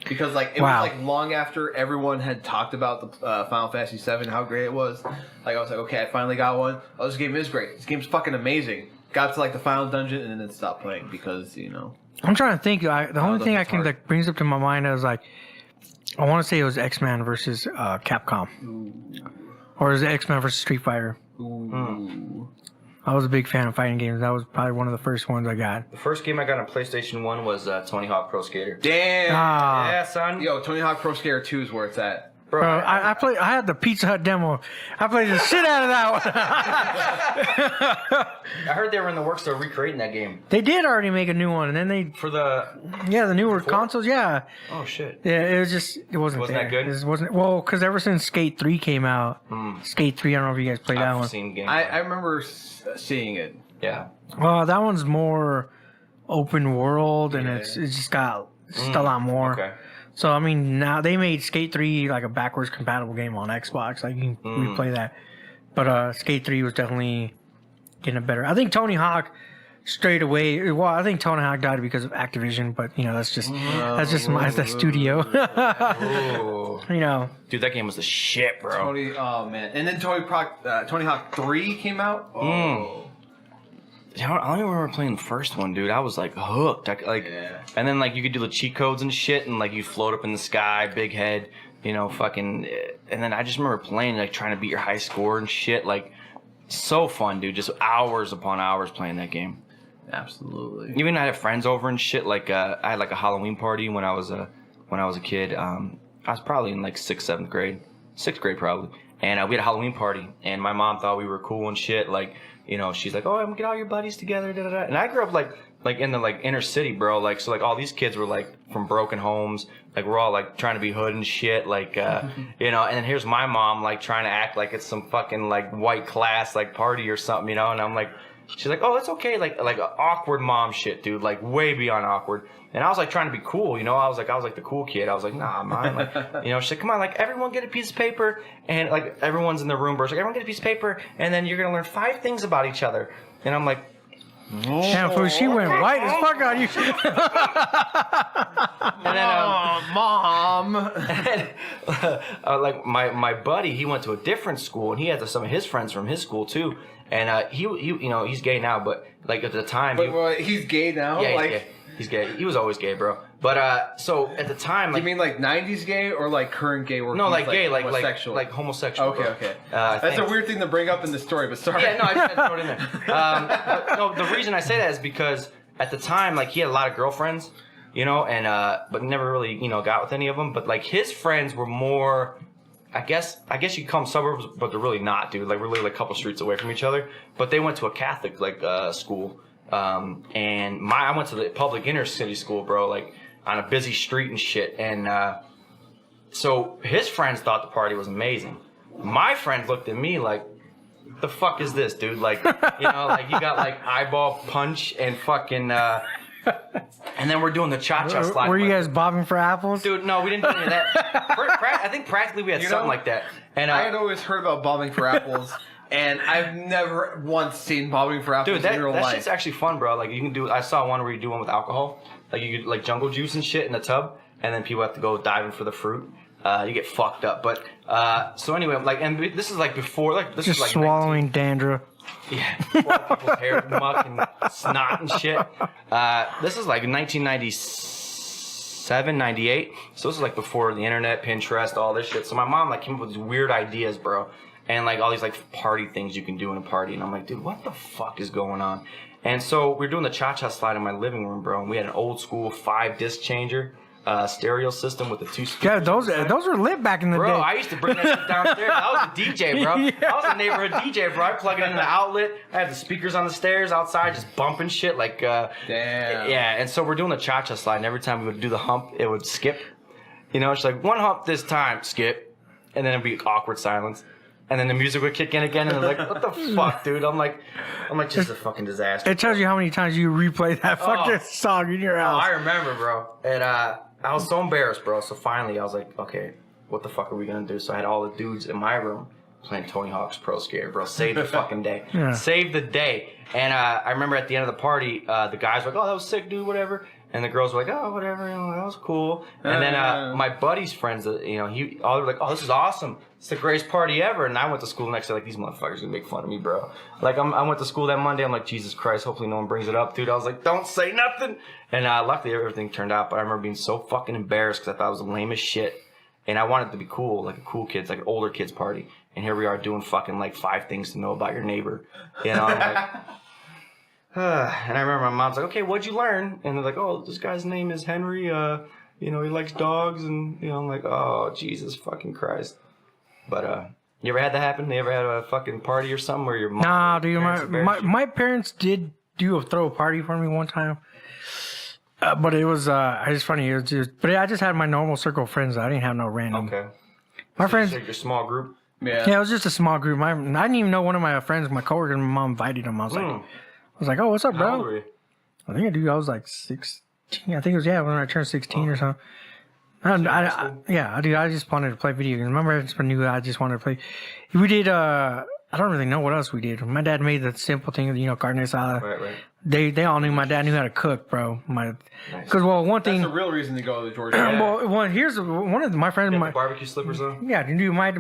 Because like it Wow. was like long after everyone had talked about the Final Fantasy 7, how great it was. Like I was like, okay, I finally got one. Oh, this game is great. This game's fucking amazing. Got to like the final dungeon and then stopped playing because I'm trying to think. The only thing I that's can hard. that brings up to my mind is like, I want to say it was X-Men versus Capcom, or is it X-Men versus Street Fighter? Ooh. I was a big fan of fighting games. That was probably one of the first ones I got. The first game I got on PlayStation 1 was Tony Hawk Pro Skater. Damn. Ah, Yeah, son. Yo, Tony Hawk Pro Skater 2 is where it's at. Bro, bro, I played. I had the Pizza Hut demo. I played the shit out of that one. I heard they were in the works of recreating that game. They did already make a new one, and then they, For the... the newer consoles, yeah. Oh, shit. Yeah, it was just it wasn't Wasn't that there. good? It wasn't well because ever since Skate 3 came out, Skate 3. I don't know if you guys played that I've one. seen games. I remember seeing it. Yeah. Well, that one's more open world, and it's just got a lot more. Okay. So I mean, now they made Skate 3 like a backwards compatible game on Xbox. Like you can replay that. But Skate 3 was definitely getting better. I think Tony Hawk straight away. Well, I think Tony Hawk died because of Activision, but that's just the studio. Ooh. Dude, that game was the shit, bro. Tony, oh man! And then Tony Hawk 3 came out. Oh, Yeah, I don't even remember playing the first one, dude. I was like hooked. Yeah. And then like you could do the cheat codes and shit, and like you float up in the sky, big head, fucking. And then I just remember playing, like trying to beat your high score and shit. Like, so fun, dude. Just hours upon hours playing that game. absolutely. Even I had friends over and shit. Like I had like a Halloween party when I was a kid. I was probably in like 6th, 7th grade, 6th grade probably. And we had a Halloween party, and my mom thought we were cool and shit. Like, she's like, "Oh, I'm gonna get all your buddies together." Da, da, da. And I grew up like in the like inner city, bro. Like, so like all these kids were like from broken homes. Like we're all like trying to be hood and shit. Like, And then here's my mom like trying to act like it's some fucking like white class like party or something, And I'm like She's like, oh, it's okay. Like awkward mom shit, dude. Like way beyond awkward. And I was like trying to be cool, you know. I was like the cool kid. I was like, nah, man. Like, you know, she's like, come on, like everyone get a piece of paper, and like everyone's in the room, bro. She's like, everyone get a piece of paper, and then you're gonna learn 5 things about each other. And I'm like, damn, fool, she went white as fuck on you. and then, Mom. like my buddy, he went to a different school, and he had some of his friends from his school too. And he you know, he's gay now, but like at the time, Wait, he's gay now? yeah, Like, he's gay. He was always gay, bro. But so at the time, like, you mean like 90s gay or like current gay? Where no, he's, like gay, homosexual? like homosexual. Okay, bro. okay. That's a weird thing to bring up in the story, but sorry. Yeah, no, I just had to throw it in there. But, no, the reason I say that is because at the time, like, he had a lot of girlfriends, you know, and but never really, you know, got with any of them. But like his friends were more, I guess you call them suburbs, but they're really not, dude. Like we're literally like a couple streets away from each other. But they went to a Catholic like school, and I went to the public inner city school, bro, like on a busy street and shit. And so his friends thought the party was amazing. My friends looked at me like, the fuck is this, dude? Like, you know, like you got like eyeball punch and fucking, and then we're doing the cha-cha slide. Were you guys bobbing for apples? Dude, no, we didn't do any of that. I think practically we had something like that. And I had always heard about bobbing for apples, and I've never once seen bobbing for apples dude, in real that life. shit's actually fun, bro. Like you can do. I saw one where you do one with alcohol. Like you could like jungle juice and shit in the tub, and then people have to go diving for the fruit. You get fucked up. But so anyway, like, and this is like before, like this Just is like swallowing dandruff. yeah, before people's hair muck and snot and shit. This is like 1997, 98. So this is like before the internet, Pinterest, all this shit. So my mom like came up with these weird ideas, bro, and like all these like party things you can do in a party. And I'm like, dude, what the fuck is going on? And so we're doing the cha-cha slide in my living room, bro. And we had an old school 5-disc changer. Stereo system with the 2 speakers. Yeah, those were lit back in the day. Bro, I used to bring that shit downstairs. I was a DJ, bro. Yeah. I was a neighborhood DJ, bro. I plug it into the outlet. I had the speakers on the stairs outside just bumping shit like Damn. yeah, and so we're doing the cha-cha slide, and every time we would do the hump, it would skip. You know, it's like 1 hump this time, skip. And then it'd be awkward silence. And then the music would kick in again, and I'm like, what the fuck, dude? I'm like, just a fucking disaster. It tells you how many times you replay that fucking song in your house. I remember, bro. And I was so embarrassed, bro. So finally, I was like, okay, what the fuck are we gonna do? So I had all the dudes in my room playing Tony Hawk's Pro Skater, bro. Save the fucking day. Yeah. Save the day. And I remember at the end of the party, the guys were like, oh, that was sick, dude, whatever. And the girls were like, oh, whatever, you know, that was cool. And then my buddy's friends, you know, all they were like, oh, this is awesome. It's the greatest party ever. And I went to school the next day, like, these motherfuckers gonna make fun of me, bro. Like, I went to school that Monday. I'm like, Jesus Christ, hopefully no one brings it up, dude. I was like, don't say nothing. And luckily everything turned out. But I remember being so fucking embarrassed because I thought it was the lamest shit. And I wanted to be cool, like a cool kid's, like an older kid's party. And here we are doing fucking like 5 things to know about your neighbor. You know, I'm like, and I remember my mom's like, okay, what'd you learn? And they're like, oh, this guy's name is Henry. You know, he likes dogs. And, you know, I'm like, oh, Jesus fucking Christ. But, you ever had that happen? You ever had a fucking party or something where your mom... Nah, dude, my parents did throw a party for me one time. But it was, it's funny, it was just, but I just had my normal circle of friends. I didn't have no random. Okay. My So friends... you said your small group? Yeah. Yeah, it was just a small group. I didn't even know one of my friends, my coworker, my mom invited him. I was like, oh, what's up, How old bro? were you? I think I was like 16. I think it was, when I turned 16 or something. I just wanted to play video games. Remember, I just wanted to play. We did, I don't really know what else we did. My dad made the simple thing, you know, carne asada. Right. They all knew my dad knew how to cook, bro. One thing. That's the real reason to go to Georgia. Here's one of my friends. You have the barbecue slippers on? Yeah, dude, my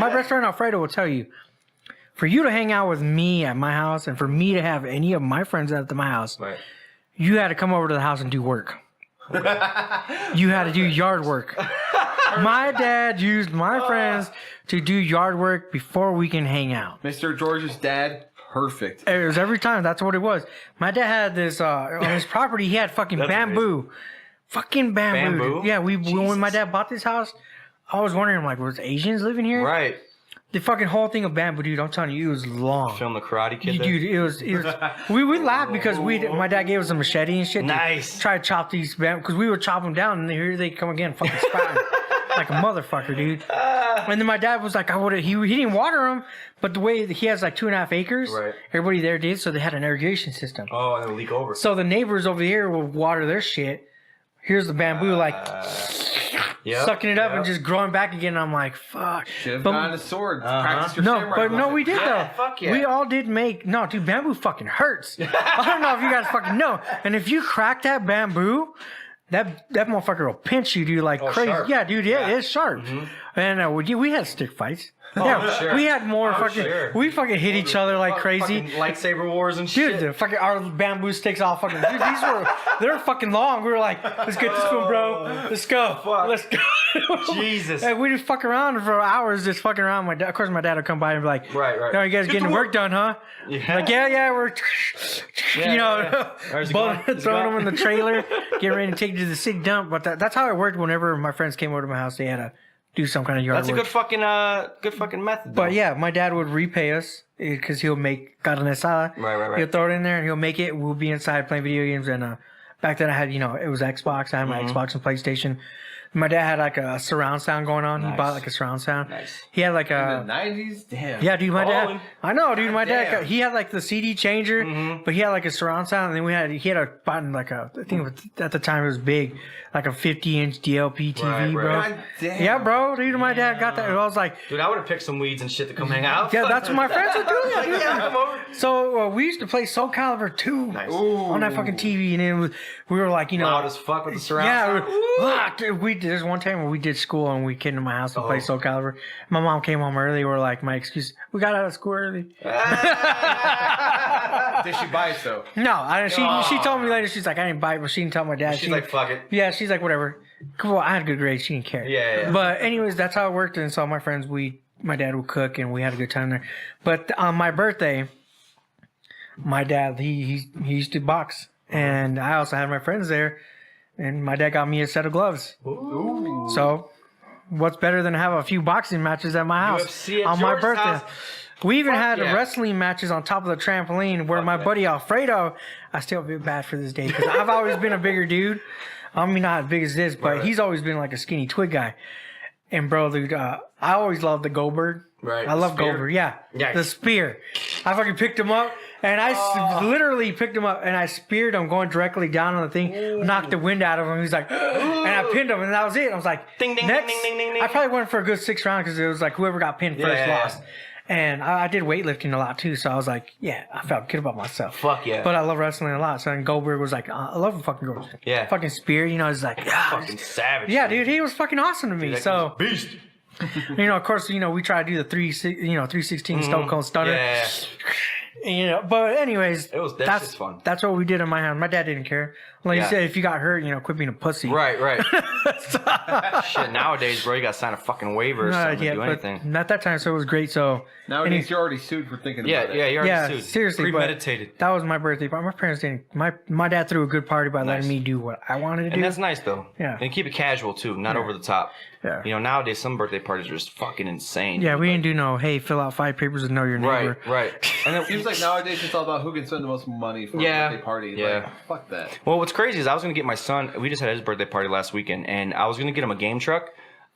restaurant Alfredo will tell you. For you to hang out with me at my house, and for me to have any of my friends at my house, Right. you had to come over to the house and do work. You had to do yard work. My dad used my friends to do yard work before we can hang out. Mr. George's dad, perfect. It was every time. That's what it was. My dad had this on his property. He had fucking bamboo. Amazing. Fucking bamboo. Bamboo? Dude. Yeah, when my dad bought this house, I was wondering, like, was Asians living here? Right. The fucking whole thing of bamboo, dude, I'm telling you, it was long. Film the Karate Kid there? Dude, it was we laughed because my dad gave us a machete and shit. Nice. To try to chop these bamboo, because we would chop them down, and here they come again, fucking spouting. like a motherfucker, dude. And then my dad was like, he didn't water them, but the way he has like 2.5 acres, Right. everybody there did, so they had an irrigation system. Oh, and it'll leak over. So the neighbors over here will water their shit. Here's the bamboo, sucking it up and just growing back again. And I'm like, fuck. Should have gotten a sword. Practice your No, samurai but no, weapon. we did though. Fuck yeah. We all did make. No, dude, bamboo fucking hurts. I don't know if you guys fucking know. And if you crack that bamboo, that motherfucker will pinch you, dude, like crazy. Sharp. Yeah, dude, it's sharp. And we had stick fights. Sure. We had more We fucking hit each other like crazy. Fucking lightsaber wars and Dude, shit. the fucking our bamboo sticks all fucking. Dude, they're fucking long. We were like, let's get this one, bro. Let's go. Fuck. Let's go. Jesus. And we just fuck around for hours, just fucking around. Of course, my dad would come by and be like, Right. "Oh, you guys getting work done, huh?" Yeah. Like, yeah, we're, Where's it going? throwing them in the trailer, getting ready to take it to the city dump. But that's how it worked. Whenever my friends came over to my house, they had to do some kind of yard That's a work. good fucking method. Though. But yeah, my dad would repay us because he'll make carne asada. Right. He'll throw it in there and he'll make it. We'll be inside playing video games. And back then I had, it was Xbox. I had my Xbox and PlayStation. My dad had like a surround sound going on. He bought like a surround sound. Nice. He had like In a. the 90s? Damn. Yeah, dude, my dad. Ballin'. I know, dude. My Damn. dad. He had like the CD changer, but he had like a surround sound, and then he had a button like I think it was, at the time it was big, like a 50-inch DLP TV, Right. bro. God damn. Yeah, bro. Dude, my dad got that. I was like, Dude, I would have picked some weeds and shit to come hang out. yeah, that's what my friends would do. Yeah, dude. Yeah, come over. So we used to play Soul Calibur 2 Nice. on that fucking TV, and then we were like, Loud as fuck with the surround yeah, sound. dude, there's one time when we did school and we came to my house and played Soul Calibur. My mom came home early. We're like, my excuse, we got out of school early. Did she buy it though? No, she told me later. She's like, I didn't buy it, but she didn't tell my dad. She's like, fuck it. Yeah, she's like, whatever. Cool, I had good grades. She didn't care. Yeah. But anyways, that's how it worked. And so my friends, my dad would cook, and we had a good time there. But on my birthday, my dad he used to box, and I also had my friends there, and my dad got me a set of gloves. Ooh. So, what's better than to have a few boxing matches at my house UFC at on my George's birthday? house. We even had yeah. wrestling matches on top of the trampoline where my buddy Alfredo, I still feel bad for this day because I've always been a bigger dude. I mean, not as big as this, but he's always been like a skinny twig guy. And bro, dude, I always loved the Goldberg. Right. I love Goldberg. Yeah. Yes. The spear. I fucking picked him up and I literally picked him up and I speared him going directly down on the thing, knocked the wind out of him. He's like, and I pinned him and that was it. I was like, Ding, ding, next. ding, ding, ding, ding. I probably went for a good 6 rounds because it was like whoever got pinned first lost. And I did weightlifting a lot too, so I was like, yeah, I felt good about myself. Fuck yeah. But I love wrestling a lot. So then Goldberg was like, I love fucking Goldberg. Yeah. Fucking spear, it's like, Fucking savage. yeah, dude, he was fucking awesome to me. That So, beast. of course, we try to do the 316 Stone Cold Stunner. Yeah. But anyways, It was- that's shit's fun. That's what we did in my house. My dad didn't care. Like you said, if you got hurt, quit being a pussy. Right. Shit, nowadays, bro, you gotta sign a fucking waiver or something to do anything. But at that time, so it was great. So Nowadays, you're already sued for thinking Yeah, about it. you're yeah, already sued. seriously, but Premeditated. that was my birthday. But my parents didn't. My dad threw a good party by letting me do what I wanted to do. And that's nice though. Yeah. And keep it casual too, not over the top. Yeah. Nowadays some birthday parties are just fucking insane. Yeah, we didn't do no, hey, fill out 5 papers and know your neighbor. Right. And then, Seems like nowadays it's all about who can spend the most money for a birthday party. Yeah. Like, fuck that. well, what's crazy is I was gonna get my son. We just had his birthday party last weekend, and I was gonna get him a game truck.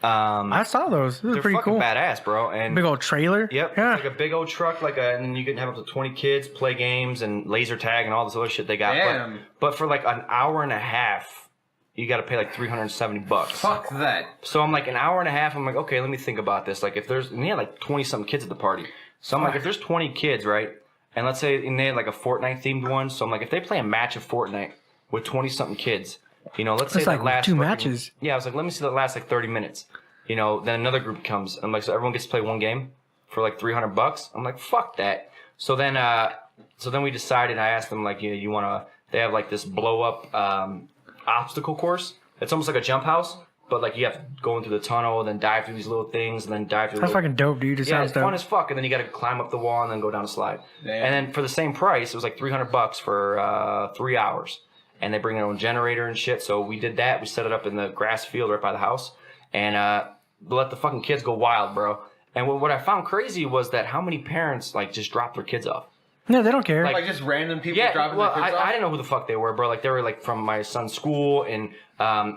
I saw those. This was They're pretty fucking cool. base, bro. And Big old trailer. Yep, Yeah. it's like a big old truck, and then you can have up to 20 kids play games and laser tag and all this other shit they got. Damn. But for like an hour and a half, you got to pay like $370. Fuck that. So I'm like an hour and a half. I'm like, okay, let me think about this. Like if there's, and they had like 20 something kids at the party. So I'm like, if there's 20 kids, right? And let's say and they had like a Fortnite themed one. So I'm like, if they play a match of Fortnite with 20 something kids, let's say That's that like lasts 2 fucking- matches. Yeah, I was like, let me see that last like 30 minutes. Then another group comes. I'm like, so everyone gets to play one game for like $300. I'm like, fuck that. So then we decided. I asked them like, you want to? They have like this blow up obstacle course. It's almost like a jump house, but like you have to go into the tunnel, then dive through these little things, and then dive through. That's fucking dope, dude. It Yeah, sounds it's fun dope. as fuck. And then you got to climb up the wall and then go down a slide. Damn. And then for the same price, it was like $300 for 3 hours. And they bring their own generator and shit. So we did that. We set it up in the grass field right by the house, and let the fucking kids go wild, bro. And what I found crazy was that how many parents like just drop their kids off. No, they don't care. Like just random people Yeah, dropping well, their kids off? I didn't know who the fuck they were, bro. Like, they were, like, from my son's school and,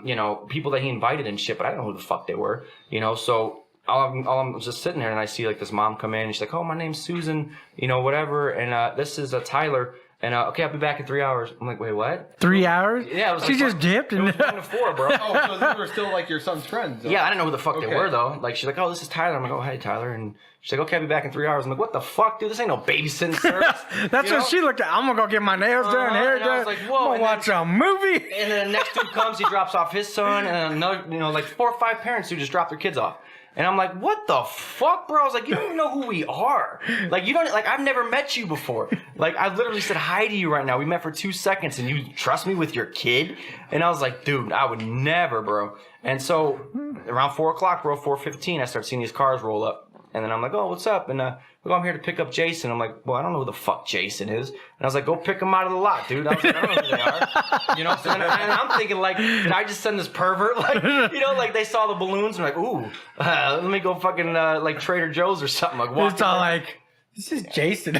you know, people that he invited and shit, but I didn't know who the fuck they were, you know? So I'm just sitting there, and I see, like, this mom come in, and she's like, oh, my name's Susan, you know, whatever, and this is Tyler, and, okay, I'll be back in 3 hours. I'm like, wait, what? 3 hours? Yeah, it was She like, just dipped. It was 1 to 4, bro. Oh, so these were still like your son's friends. Though. Yeah, I didn't know who the fuck they Okay. were, though. Like, she's like, oh, this is Tyler. I'm like, oh, hey, Tyler. And she's like, okay, I'll be back in 3 hours. I'm like, what the fuck, dude? This ain't no babysitting service. That's You what know? she looked at. I'm gonna go get my nails done, hair And I was done. like, whoa, I'm gonna and watch a movie. And then the next dude comes, he drops off his son, and another, you know, like 4 or 5 parents who just dropped their kids off. And I'm like, what the fuck, bro? I was like, you don't even know who we are. Like, you don't, like, I've never met you before. Like, I literally said hi to you right now. We met for 2 seconds, and you trust me with your kid? And I was like, dude, I would never, bro. And so, around 4 o'clock, bro, 4:15, I start seeing these cars roll up. And then I'm like, oh, what's up? And, well, I'm here to pick up Jason. I'm like, well, I don't know who the fuck Jason is. And I was like, go pick him out of the lot, dude. I was like, I don't know who they are. You know, so and I'm thinking, like, did I just send this pervert? Like, you know, like, they saw the balloons and like, ooh, let me go fucking, like, Trader Joe's or something. Like, walk It's all like, this is Jason.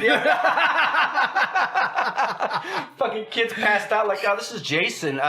fucking kids passed out like, oh, this is Jason.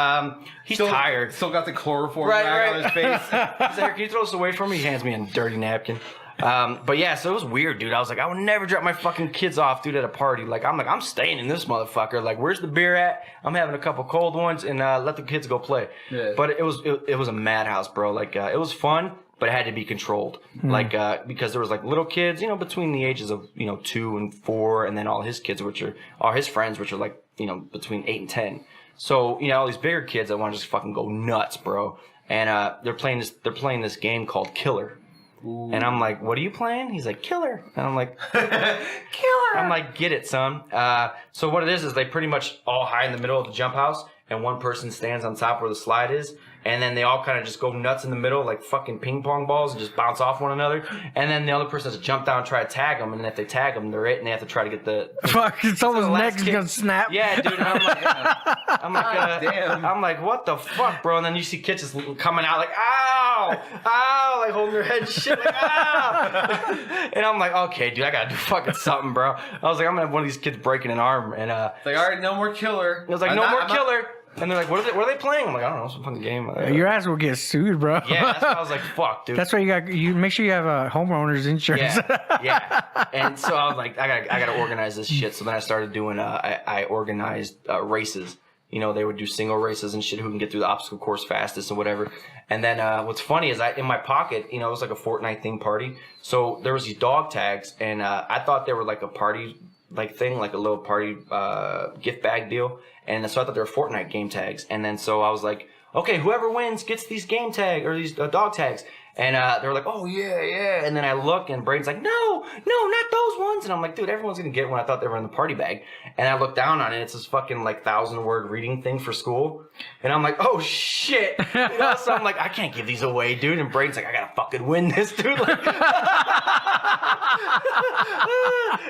He's tired. Still got the chloroform Right, rag on his face. He's like, here, can you throw this away from me? He hands me a dirty napkin. But yeah, so it was weird, dude. I was like, I would never drop my fucking kids off, dude, at a party. Like, I'm staying in this motherfucker. Like, where's the beer at? I'm having a couple cold ones and let the kids go play. Yeah. But it was a madhouse, bro. Like, it was fun, but it had to be controlled. Like, because there was like little kids, you know, between the ages of, you know, 2 and 4, and then all his kids, all his friends, which are like, you know, between 8 and 10. So, you know, all these bigger kids that want to just fucking go nuts, bro. And they're playing this game called Killer. Ooh. And I'm like, what are you playing? He's like, Killer. And I'm like, Killer. I'm like, get it, son. So what it is they pretty much all hide in the middle of the jump house, and one person stands on top where the slide is, and then they all kind of just go nuts in the middle like fucking ping pong balls and just bounce off one another. And then the other person has to jump down and try to tag them, and then if they tag them, they're it, and they have to try to get the Fuck, someone's neck's kid. gonna snap. Yeah, dude. And Damn. I'm like, what the fuck, bro? And then you see kids just coming out like, ow, ow, like holding their head and shit, like, ow. And I'm like, okay, dude, I gotta do fucking something, bro. I was like, I'm gonna have one of these kids breaking an arm, and It's like, all right, no more Killer. I was like, no more Killer. And they're like, what are they playing? I'm like, I don't know, some fucking game. Your ass will get sued, bro. Yeah, that's why I was like, fuck, dude. That's why you make sure you have a homeowner's insurance. Yeah. And so I was like, I gotta organize this shit. So then I started doing, I organized races. You know, they would do single races and shit, who can get through the obstacle course fastest and whatever. And then what's funny is in my pocket, you know, it was like a Fortnite theme party. So there was these dog tags, and I thought they were like a party like thing, like a little party gift bag deal. And so I thought they were Fortnite game tags. And then so I was like, okay, whoever wins gets these game tag or these dog tags. And they were like, oh, yeah. And then I look, and Braden's like, no, not those ones. And I'm like, dude, everyone's going to get one. I thought they were in the party bag. And I look down on it. It's this fucking, like, 1,000-word reading thing for school. And I'm like, oh, shit. You know, so I'm like, I can't give these away, dude. And Braden's like, I got to fucking win this, dude. Like,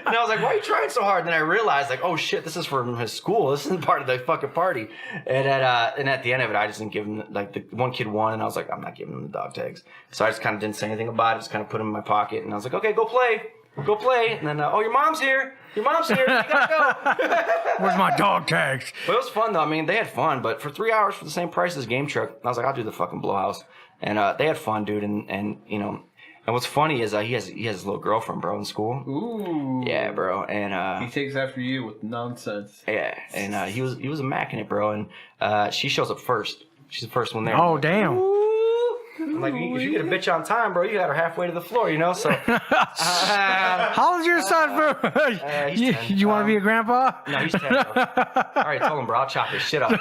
and I was like, why are you trying so hard? And then I realized, like, oh, shit, this is from his school. This isn't part of the fucking party. And at the end of it, I just didn't give him, like, the one kid won. And I was like, I'm not giving him the dog tags. So I just kind of didn't say anything about it, just kind of put them in my pocket, and I was like, okay, go play. And then, oh, your mom's here. You gotta go. Where's my dog tags? But it was fun, though. I mean, they had fun, but for 3 hours for the same price as Game Truck, I was like, I'll do the fucking Blowhouse. And they had fun, dude, and you know, and what's funny is he has his little girlfriend, bro, in school. Ooh. Yeah, bro, and he takes after you with nonsense. Yeah, and he was macking it, bro, and she shows up first. She's the first one there. Oh, damn. I'm like, if you get a bitch on time, bro, you got her halfway to the floor, you know? So, how old's your son, bro? He's 10. You want to be a grandpa? No, he's 10, bro. All right, tell him, bro. I'll chop his shit off.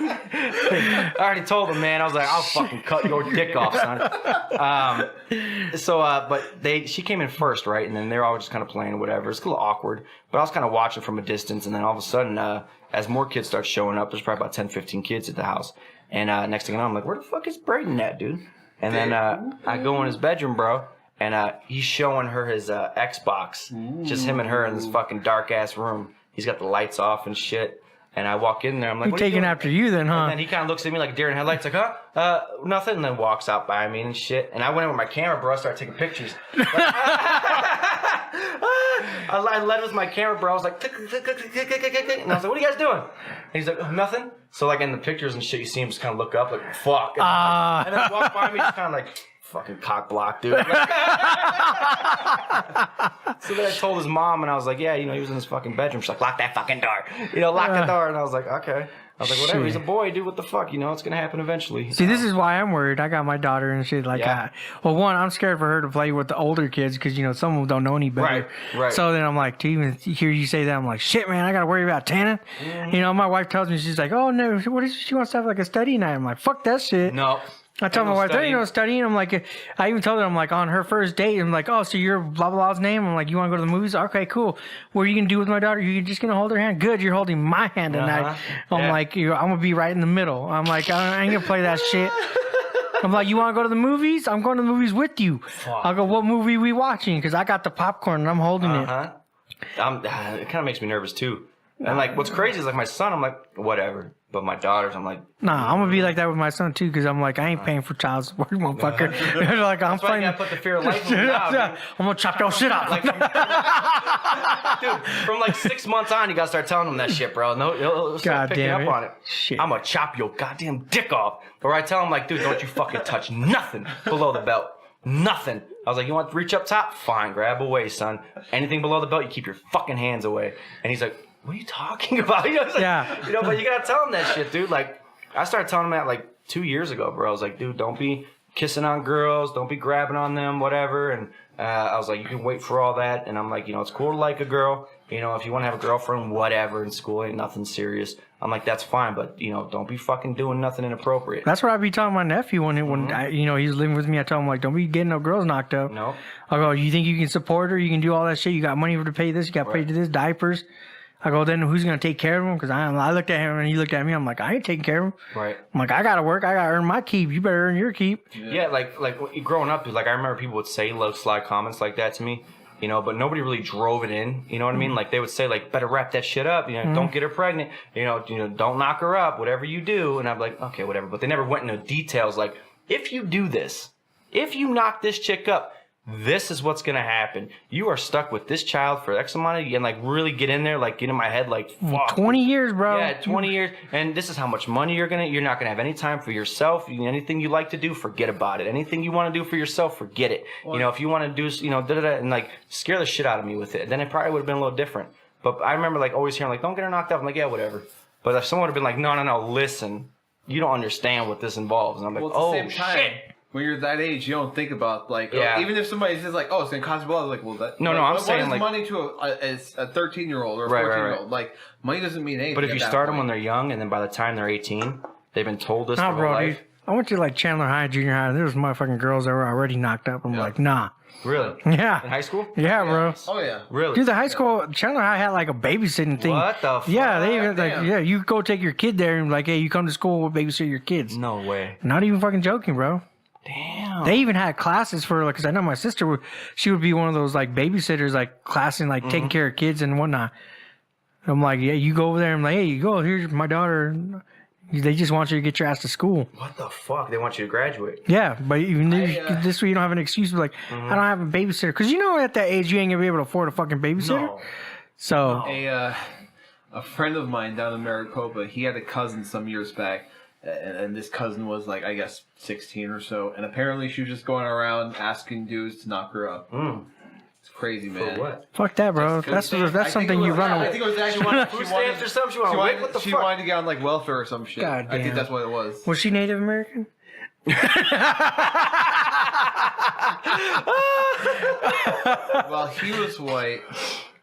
I already told him, man. I was like, I'll fucking cut your dick off, son. But she came in first, right? And then they're all just kind of playing or whatever. It's a little awkward. But I was kind of watching from a distance, and then all of a sudden, as more kids start showing up, there's probably about 10, 15 kids at the house. And next thing I know, I'm like, where the fuck is Braden at, dude? And then I go in his bedroom, bro, and he's showing her his Xbox. Just him and her in this fucking dark-ass room. He's got the lights off and shit. And I walk in there, I'm like, what are you taking after you then, huh? And then he kind of looks at me like a deer in headlights, like, huh? Nothing. And then walks out by me and shit. And I went in with my camera, bro. I started taking pictures. I led with my camera, bro. I was like, click, click, click, click, click, click, click, click. And I was like, what are you guys doing? And he's like, oh, nothing. So like in the pictures and shit, you see him just kind of look up like, fuck. And then walk by me, just kind of like, fucking cock block, dude. So then I told his mom, and I was like, yeah, he was in his fucking bedroom. She's like, lock that fucking door. Lock the door. And I was like, okay. I was like, whatever, he's a boy, dude, what the fuck? It's going to happen eventually. See, this is why I'm worried. I got my daughter and shit like that. Well, one, I'm scared for her to play with the older kids because, some of them don't know any better. Right. So then I'm like, to even hear you say that, I'm like, shit, man, I got to worry about Tanner. Mm-hmm. My wife tells me, she's like, oh, no, she wants to have like a study night. I'm like, fuck that shit. No. I told my wife, there ain't no studying. I'm like, I even told her, I'm like, on her first date, I'm like, oh, so you're blah, blah, blah's name? I'm like, you want to go to the movies? Okay, cool. What are you going to do with my daughter? You're just going to hold her hand? Good, you're holding my hand tonight. I'm like, I'm going to be right in the middle. I'm like, I ain't going to play that shit. I'm like, you want to go to the movies? I'm going to the movies with you. Fuck. I'll go, what movie we watching? Because I got the popcorn and I'm holding it. It kind of makes me nervous, too. And, like, what's crazy is, like, my son, I'm like, whatever. But my daughters, I'm like... Nah, I'm going to be like that with my son, too, because I'm like, I ain't paying for child support, motherfucker. Like, I'm playing... That's why you got to put the fear of life in now, I'm going to chop your shit off. Dude, from, like, 6 months on, you got to start telling them that shit, bro. No, he'll start picking up on it. Shit. I'm going to chop your goddamn dick off. Or I tell him, like, dude, don't you fucking touch nothing below the belt. Nothing. I was like, you want to reach up top? Fine, grab away, son. Anything below the belt, you keep your fucking hands away. And he's like... what are you talking about? But you gotta tell him that shit, dude. Like, I started telling him that like 2 years ago, bro. I was like, dude, don't be kissing on girls, don't be grabbing on them, whatever. And I was like, you can wait for all that. And I'm like, it's cool to like a girl. If you want to have a girlfriend, whatever, in school, ain't nothing serious. I'm like, that's fine, but don't be fucking doing nothing inappropriate. That's what I be telling my nephew when he's living with me. I tell him like, don't be getting no girls knocked up. No. I go, you think you can support her? You can do all that shit. You got money to pay this. You got to pay to this diapers. I go, then who's going to take care of him? Because I looked at him and he looked at me. I'm like, I ain't taking care of him. Right. I'm like, I got to work. I got to earn my keep. You better earn your keep. Yeah, like growing up, like I remember people would say little sly comments like that to me, but nobody really drove it in. You know what I mean? Like they would say like, better wrap that shit up. Don't get her pregnant. Don't knock her up. Whatever you do. And I'm like, okay, whatever. But they never went into details. Like, if you do this, if you knock this chick up, this is what's going to happen. You are stuck with this child for X amount of years, and like really get in there, like get in my head, like fuck. 20 years, bro. Yeah, 20 years. And this is how much money you're not going to have any time for yourself. Anything you like to do, forget about it. Anything you want to do for yourself, forget it. Well, if you want to do, and like scare the shit out of me with it, then it probably would have been a little different. But I remember like always hearing like, don't get her knocked up. I'm like, yeah, whatever. But if someone would have been like, no, listen, you don't understand what this involves. And I'm like, oh, shit. When you're that age, you don't think about like even if somebody says like, oh, it's gonna cost blood, like, well, that I'm saying what is like money to a 13-year-old or a 14-year-old? Like, money doesn't mean anything. But if you start them when they're young, and then by the time they're 18, they've been told this their whole life. Dude, I went to like Chandler High, junior high. There was motherfucking girls that were already knocked up. I'm like, nah. Really? Yeah. In high school? Yeah, bro. Oh yeah. Really? Dude, the high school Chandler High had like a babysitting thing. What the fuck? Yeah, they even you go take your kid there and like, hey, you come to school, we'll babysit your kids. No way. Not even fucking joking, bro. Damn. They even had classes for like, because I know my sister she would be one of those like babysitters, like classing, like taking care of kids and whatnot. I'm like, yeah, you go over there. I'm like, hey, you go. Here's my daughter. They just want you to get your ass to school. What the fuck? They want you to graduate. Yeah, but even this way you don't have an excuse. Like, I don't have a babysitter, because at that age you ain't gonna be able to afford a fucking babysitter. No. So a friend of mine down in Maricopa, he had a cousin some years back. And this cousin was like, I guess, 16 or so. And apparently she was just going around asking dudes to knock her up. It's crazy, man. For what? Fuck that, bro. That's something you run away. I think it was actually food stamps or something. She wanted to get on like welfare or some shit. God damn. I think that's what it was. Was she Native American? Well, he was white.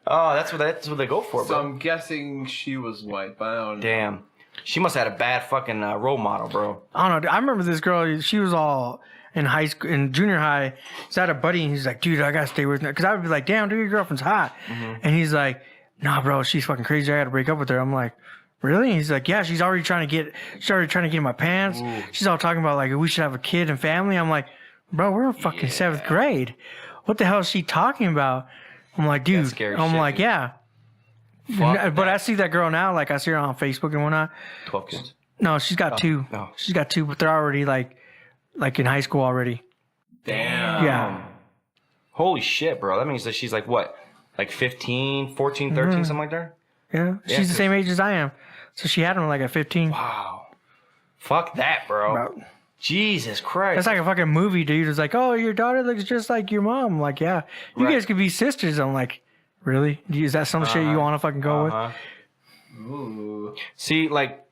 Oh, that's what they go for, bro. So I'm guessing she was white, but I don't know. Damn. She must have had a bad fucking role model, bro. I don't know. I remember this girl. She was all in high school, in junior high. So I had a buddy, and he's like, dude, I gotta stay with her. Because I would be like, damn, dude, your girlfriend's hot. And he's like, nah, bro, she's fucking crazy. I gotta break up with her. I'm like, really? And he's like, yeah, she's already trying to get in my pants. Ooh. She's all talking about like, we should have a kid and family. I'm like, bro, we're in fucking 7th grade. What the hell is she talking about? I'm like, dude. That's scary I'm shit, like, dude. yeah. But I see that girl now, like I see her on Facebook and whatnot. 12 kids. No, she's got 2. No. She's got 2, but they're already like in high school already. Damn. Yeah. Holy shit, bro. That means that she's like what? like 15, 14, 13, something like that. Yeah, she's the same age as I am. So she had him like at 15. Wow. Fuck that, bro. Jesus Christ. That's like a fucking movie, dude. It's like, oh, your daughter looks just like your mom. I'm like, yeah. You guys could be sisters. I'm like, really? Is that some shit you want to fucking go with? Ooh. See, like,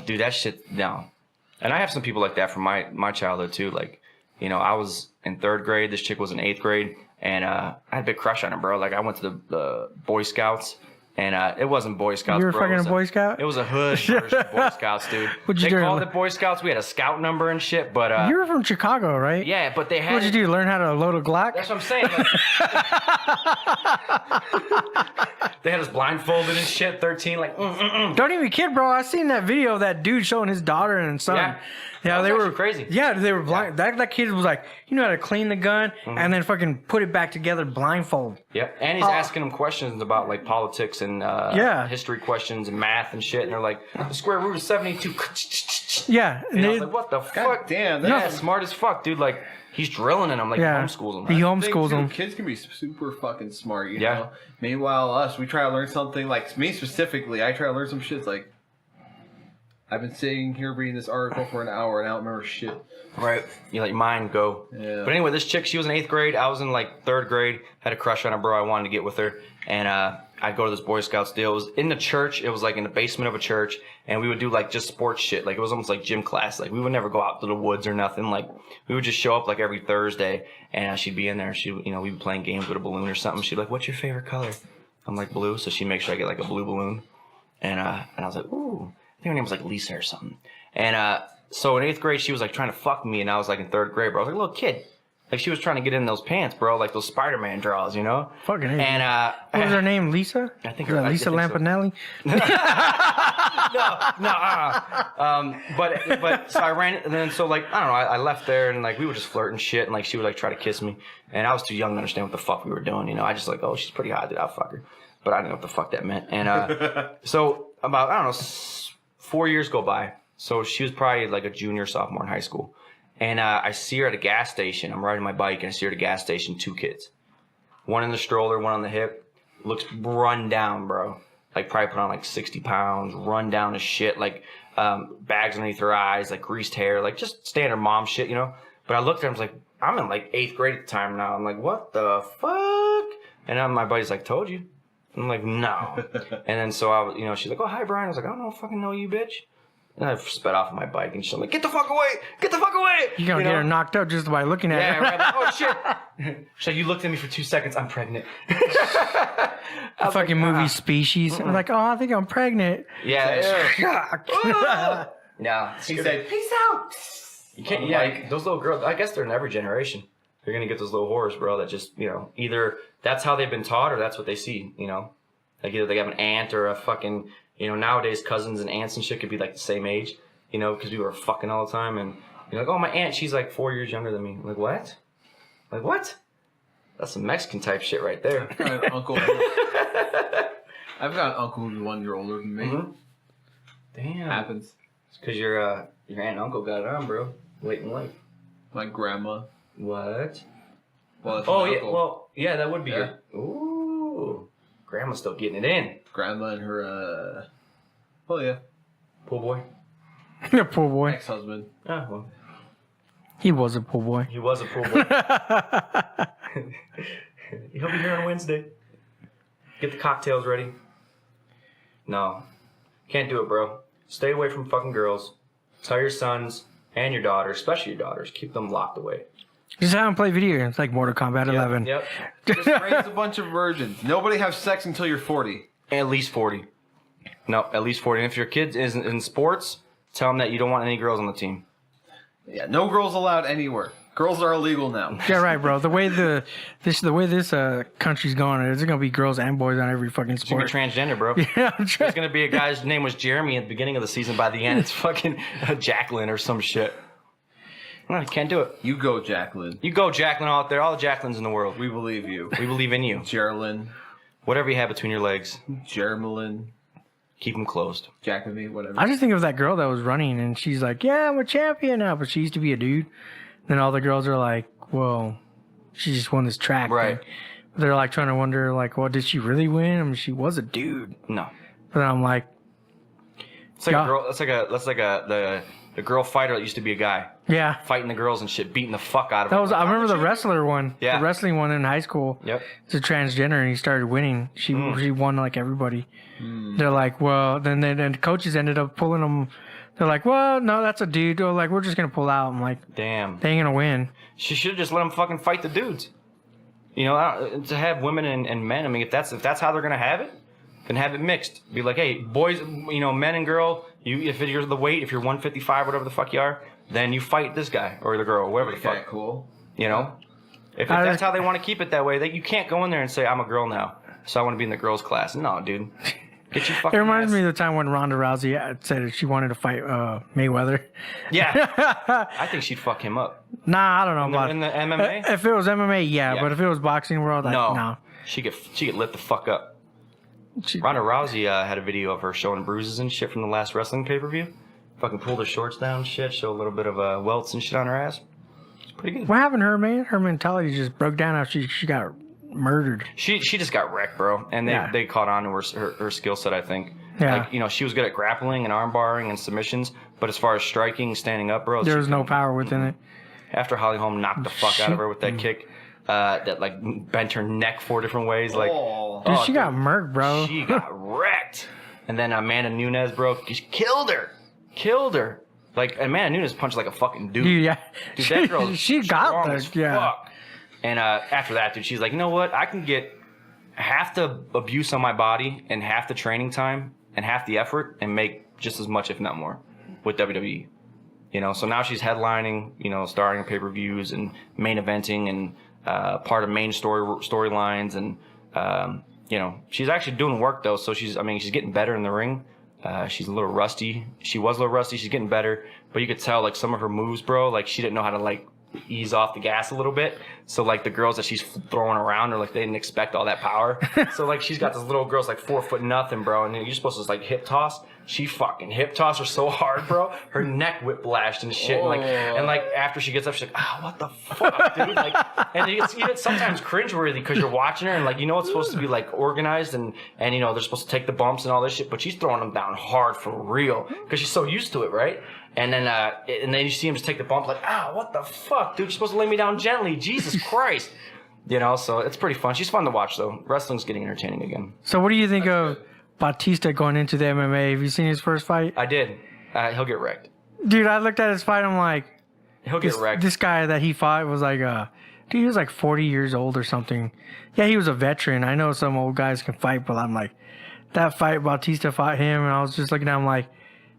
dude, that shit, no. And I have some people like that from my childhood, too. Like, you know, I was in 3rd grade. This chick was in 8th grade. And I had a big crush on her, bro. Like, I went to the Boy Scouts. And it wasn't Boy Scouts, You were bro. fucking a Boy Scout? It was a hood version of Boy Scouts, dude. What'd you do? They called it Boy Scouts. We had a scout number and shit, but... You were from Chicago, right? Yeah, but they had... What'd you do, learn how to load a Glock? That's what I'm saying. Like, they had us blindfolded and shit, 13, like... Don't even kid, bro. I seen that video of that dude showing his daughter and son. Yeah, they were crazy. Yeah, they were blind. That kid was like, you know how to clean the gun and then fucking put it back together blindfold. Yep, and he's asking them questions about like politics and history questions and math and shit, and they're like, the square root of 72. Yeah, And I was like, what the fuck? Damn, Yeah, smart as fuck, dude. Like, he's drilling in them, like he homeschools them. He homeschools them. Kids can be super fucking smart, you know? Meanwhile, us, we try to learn something, like me specifically, I try to learn some shit like, I've been sitting here reading this article for an hour and I don't remember shit. Right. You let your mind go. Yeah. But anyway, this chick, she was in 8th grade. I was in like 3rd grade. Had a crush on her, bro. I wanted to get with her. And I'd go to this Boy Scouts deal. It was in the church. It was like in the basement of a church. And we would do like just sports shit. Like it was almost like gym class. Like we would never go out to the woods or nothing. Like we would just show up like every Thursday. And she'd be in there. She, you know, we'd be playing games with a balloon or something. She'd be like, what's your favorite color? I'm like, blue. So she'd make sure I get like a blue balloon. And I was like, ooh. I think her name was like Lisa or something. And so in 8th grade, she was like trying to fuck me, and I was like in 3rd grade, bro. I was like a little kid. Like she was trying to get in those pants, bro, like those Spider-Man draws, you know? Fucking hate. And what was her name? Lisa? I think Is that Lisa Lampanelli? But so I ran, and then so like I don't know, I left there, and like we would just flirt and shit, and like she would like try to kiss me, and I was too young to understand what the fuck we were doing, you know? I just like, oh, she's pretty hot, dude, I'll fuck her, but I didn't know what the fuck that meant. And so about I don't know, 4 years go by. So she was probably like a junior, sophomore in high school. And I see her at a gas station. I'm riding my bike, and I see her at a gas station, 2 kids. One in the stroller, one on the hip. Looks run down, bro. Like probably put on like 60 pounds, run down as shit. Like bags underneath her eyes, like greased hair. Like just standard mom shit, you know? But I looked at her, I was like, I'm in like 8th grade at the time now. I'm like, what the fuck? And then my buddy's like, told you. I'm like, no. And then so I was, you know, she's like, oh, hi, Brian. I was like, I don't fucking know you, bitch. And I sped off on my bike, and she's like, get the fuck away! Get the fuck away! You're going to get her knocked out just by looking at her. Yeah, right. Like, oh, shit. She's like, you looked at me for 2 seconds. I'm pregnant. The fucking movie Species. I'm like, oh, I think I'm pregnant. Yeah. No. He said, peace out! You can't, like, those little girls, I guess they're in every generation. They're going to get those little whores, bro, that just, you know, either that's how they've been taught or that's what they see, you know? Like, either they have an aunt or a fucking... You know, nowadays cousins and aunts and shit could be like the same age, you know, because we were fucking all the time. And you're like, oh, my aunt, she's like 4 years younger than me. I'm like, what? Like, what? That's some Mexican type shit right there. I've got an uncle. I've got an uncle who's 1 year older than me. Mm-hmm. Damn. Happens. It's because your aunt and uncle got it on, bro. Late in life. My grandma. What? Well, oh, yeah. Well, yeah, that would be yeah. good. Ooh. Grandma's still getting it in. Grandma and her, well, yeah. Pool boy. Poor boy. Ex-husband. Oh, well. He was a poor boy. He was a pool boy. He'll be here on Wednesday. Get the cocktails ready. No. Can't do it, bro. Stay away from fucking girls. Tell your sons and your daughters, especially your daughters, keep them locked away. Just have them play video games like Mortal Kombat 11. Yep. Just raise a bunch of virgins. Nobody have sex until you're 40. At least 40. No, at least 40. And if your kid is in sports, tell them that you don't want any girls on the team. Yeah, no girls allowed anywhere. Girls are illegal now. Yeah, right, bro. The way this country's going, there's gonna be girls and boys on every fucking It's gonna sport. be transgender, bro. Yeah, There's gonna be a guy's name was Jeremy at the beginning of the season. By the end, it's fucking Jacqueline or some shit. No, can't do it. You go, Jacqueline. You go, Jacqueline, out there. All the Jacquelines in the world. We believe you. We believe in you. Geraldine. Whatever you have between your legs, Germalyn. keep them closed. Jacoby, whatever. I just think of that girl that was running, and she's like, "Yeah, I'm a champion now," but she used to be a dude. Then all the girls are like, "Well, she just won this track." Right. thing. They're like trying to wonder, like, well, did she really win? I mean, she was a dude. No. But I'm like, It's like a girl. That's like the girl fighter that used to be a guy. yeah. Fighting the girls and shit, beating the fuck out of That them. was I remember the wrestler one. Yeah. The wrestling one in high school. Yep. It's a transgender, and he started winning. She won like everybody. They're like, well, then the coaches ended up pulling them. They're like, well, no, that's a dude. They're like, we're just gonna pull out. I'm like, Damn. they ain't gonna win. She should have just let them fucking fight the dudes. You know, to have women and men. I mean, if that's how they're gonna have it, then have it mixed. Be like, hey, boys, you know, men and girl. If you're the weight, if you're 155, whatever the fuck you are, then you fight this guy or the girl, whatever the fuck. Okay, cool. You know, if that's how they want to keep it that way, you can't go in there and say I'm a girl now, so I want to be in the girls' class. No, dude. Get your fucking It reminds ass. me of the time when Ronda Rousey said that she wanted to fight Mayweather. Yeah, I think she'd fuck him up. Nah, I don't know about In the MMA? If it was MMA, yeah, but if it was boxing world, no. She get lit the fuck up. Ronda Rousey had a video of her showing bruises and shit from the last wrestling pay-per-view. Fucking pulled her shorts down and shit, show a little bit of welts and shit on her ass. It's pretty good. What happened to her, man? Her mentality just broke down after she got murdered. She just got wrecked, bro. And they caught on to her skill set, I think. Yeah. Like, you know, she was good at grappling and arm barring and submissions, but as far as striking, standing up, bro, There was no power within it. after Holly Holm knocked the fuck out of her with that kick, that like bent her neck 4 different ways, like Dude, she got murked, bro. She got wrecked. And then Amanda Nunes, bro, she killed her. Like Amanda Nunes punched like a fucking dude. Dude, yeah. Dude, that girl she got as the yeah. fuck. And after that, dude, she's like, you know what? I can get half the abuse on my body and half the training time and half the effort and make just as much, if not more, with WWE. You know, so now she's headlining, you know, starring in pay-per-views and main eventing and part of main storylines and you know, she's actually doing work though. So she's getting better in the ring. She's a little rusty. She was a little rusty. She's getting better, but you could tell like some of her moves, bro. Like she didn't know how to like ease off the gas a little bit. So like the girls that she's throwing around are like, they didn't expect all that power. So like she's got this little girl's like 4 foot nothing, bro. And you're supposed to like hip toss. She fucking hip tossed her so hard, bro. Her neck whiplashed and shit. And like after she gets up, she's like, what the fuck, dude? Like, and it's sometimes cringeworthy because you're watching her and like, you know, it's supposed to be like organized and you know, they're supposed to take the bumps and all this shit, but she's throwing them down hard for real because she's so used to it, right? And then you see him just take the bump like, what the fuck, dude? You're supposed to lay me down gently. Jesus Christ. You know, so it's pretty fun. She's fun to watch though. Wrestling's getting entertaining again. So what do you think of Batista going into the MMA? Have you seen his first fight? I did. He'll get wrecked. Dude, I looked at his fight. I'm like, He'll get wrecked. This guy that he fought was like, dude, he was like 40 years old or something. Yeah, he was a veteran. I know some old guys can fight, but I'm like, that fight, Batista fought him, and I was just looking at him like,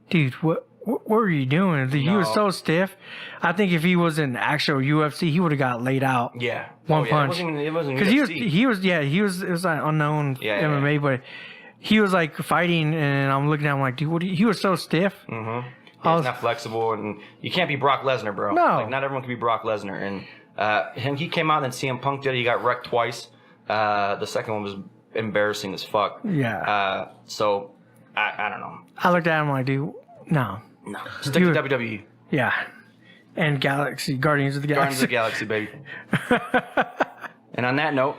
dude, what were you doing? He was so stiff. I think if he was in actual UFC, he would have got laid out. Yeah. One punch. It wasn't Because UFC. he was it was an unknown MMA, but he was like fighting, and I'm looking at him like, dude, he was so stiff. Mm-hmm. Yeah, he's not flexible, and you can't be Brock Lesnar, bro. No. Like, not everyone can be Brock Lesnar. And he came out and then CM Punk did it. He got wrecked twice. The second one was embarrassing as fuck. Yeah. So, I don't know. I looked at him like, dude, no. Stick to WWE. Yeah. And Guardians of the Galaxy. Guardians of the Galaxy, baby. And on that note,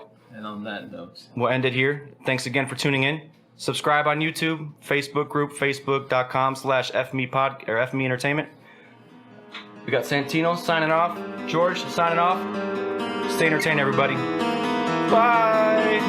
we'll end it here. Thanks again for tuning in. Subscribe on YouTube, Facebook group, facebook.com/FMePod or FMe Entertainment. We got Santino signing off. George signing off. Stay entertained, everybody. Bye.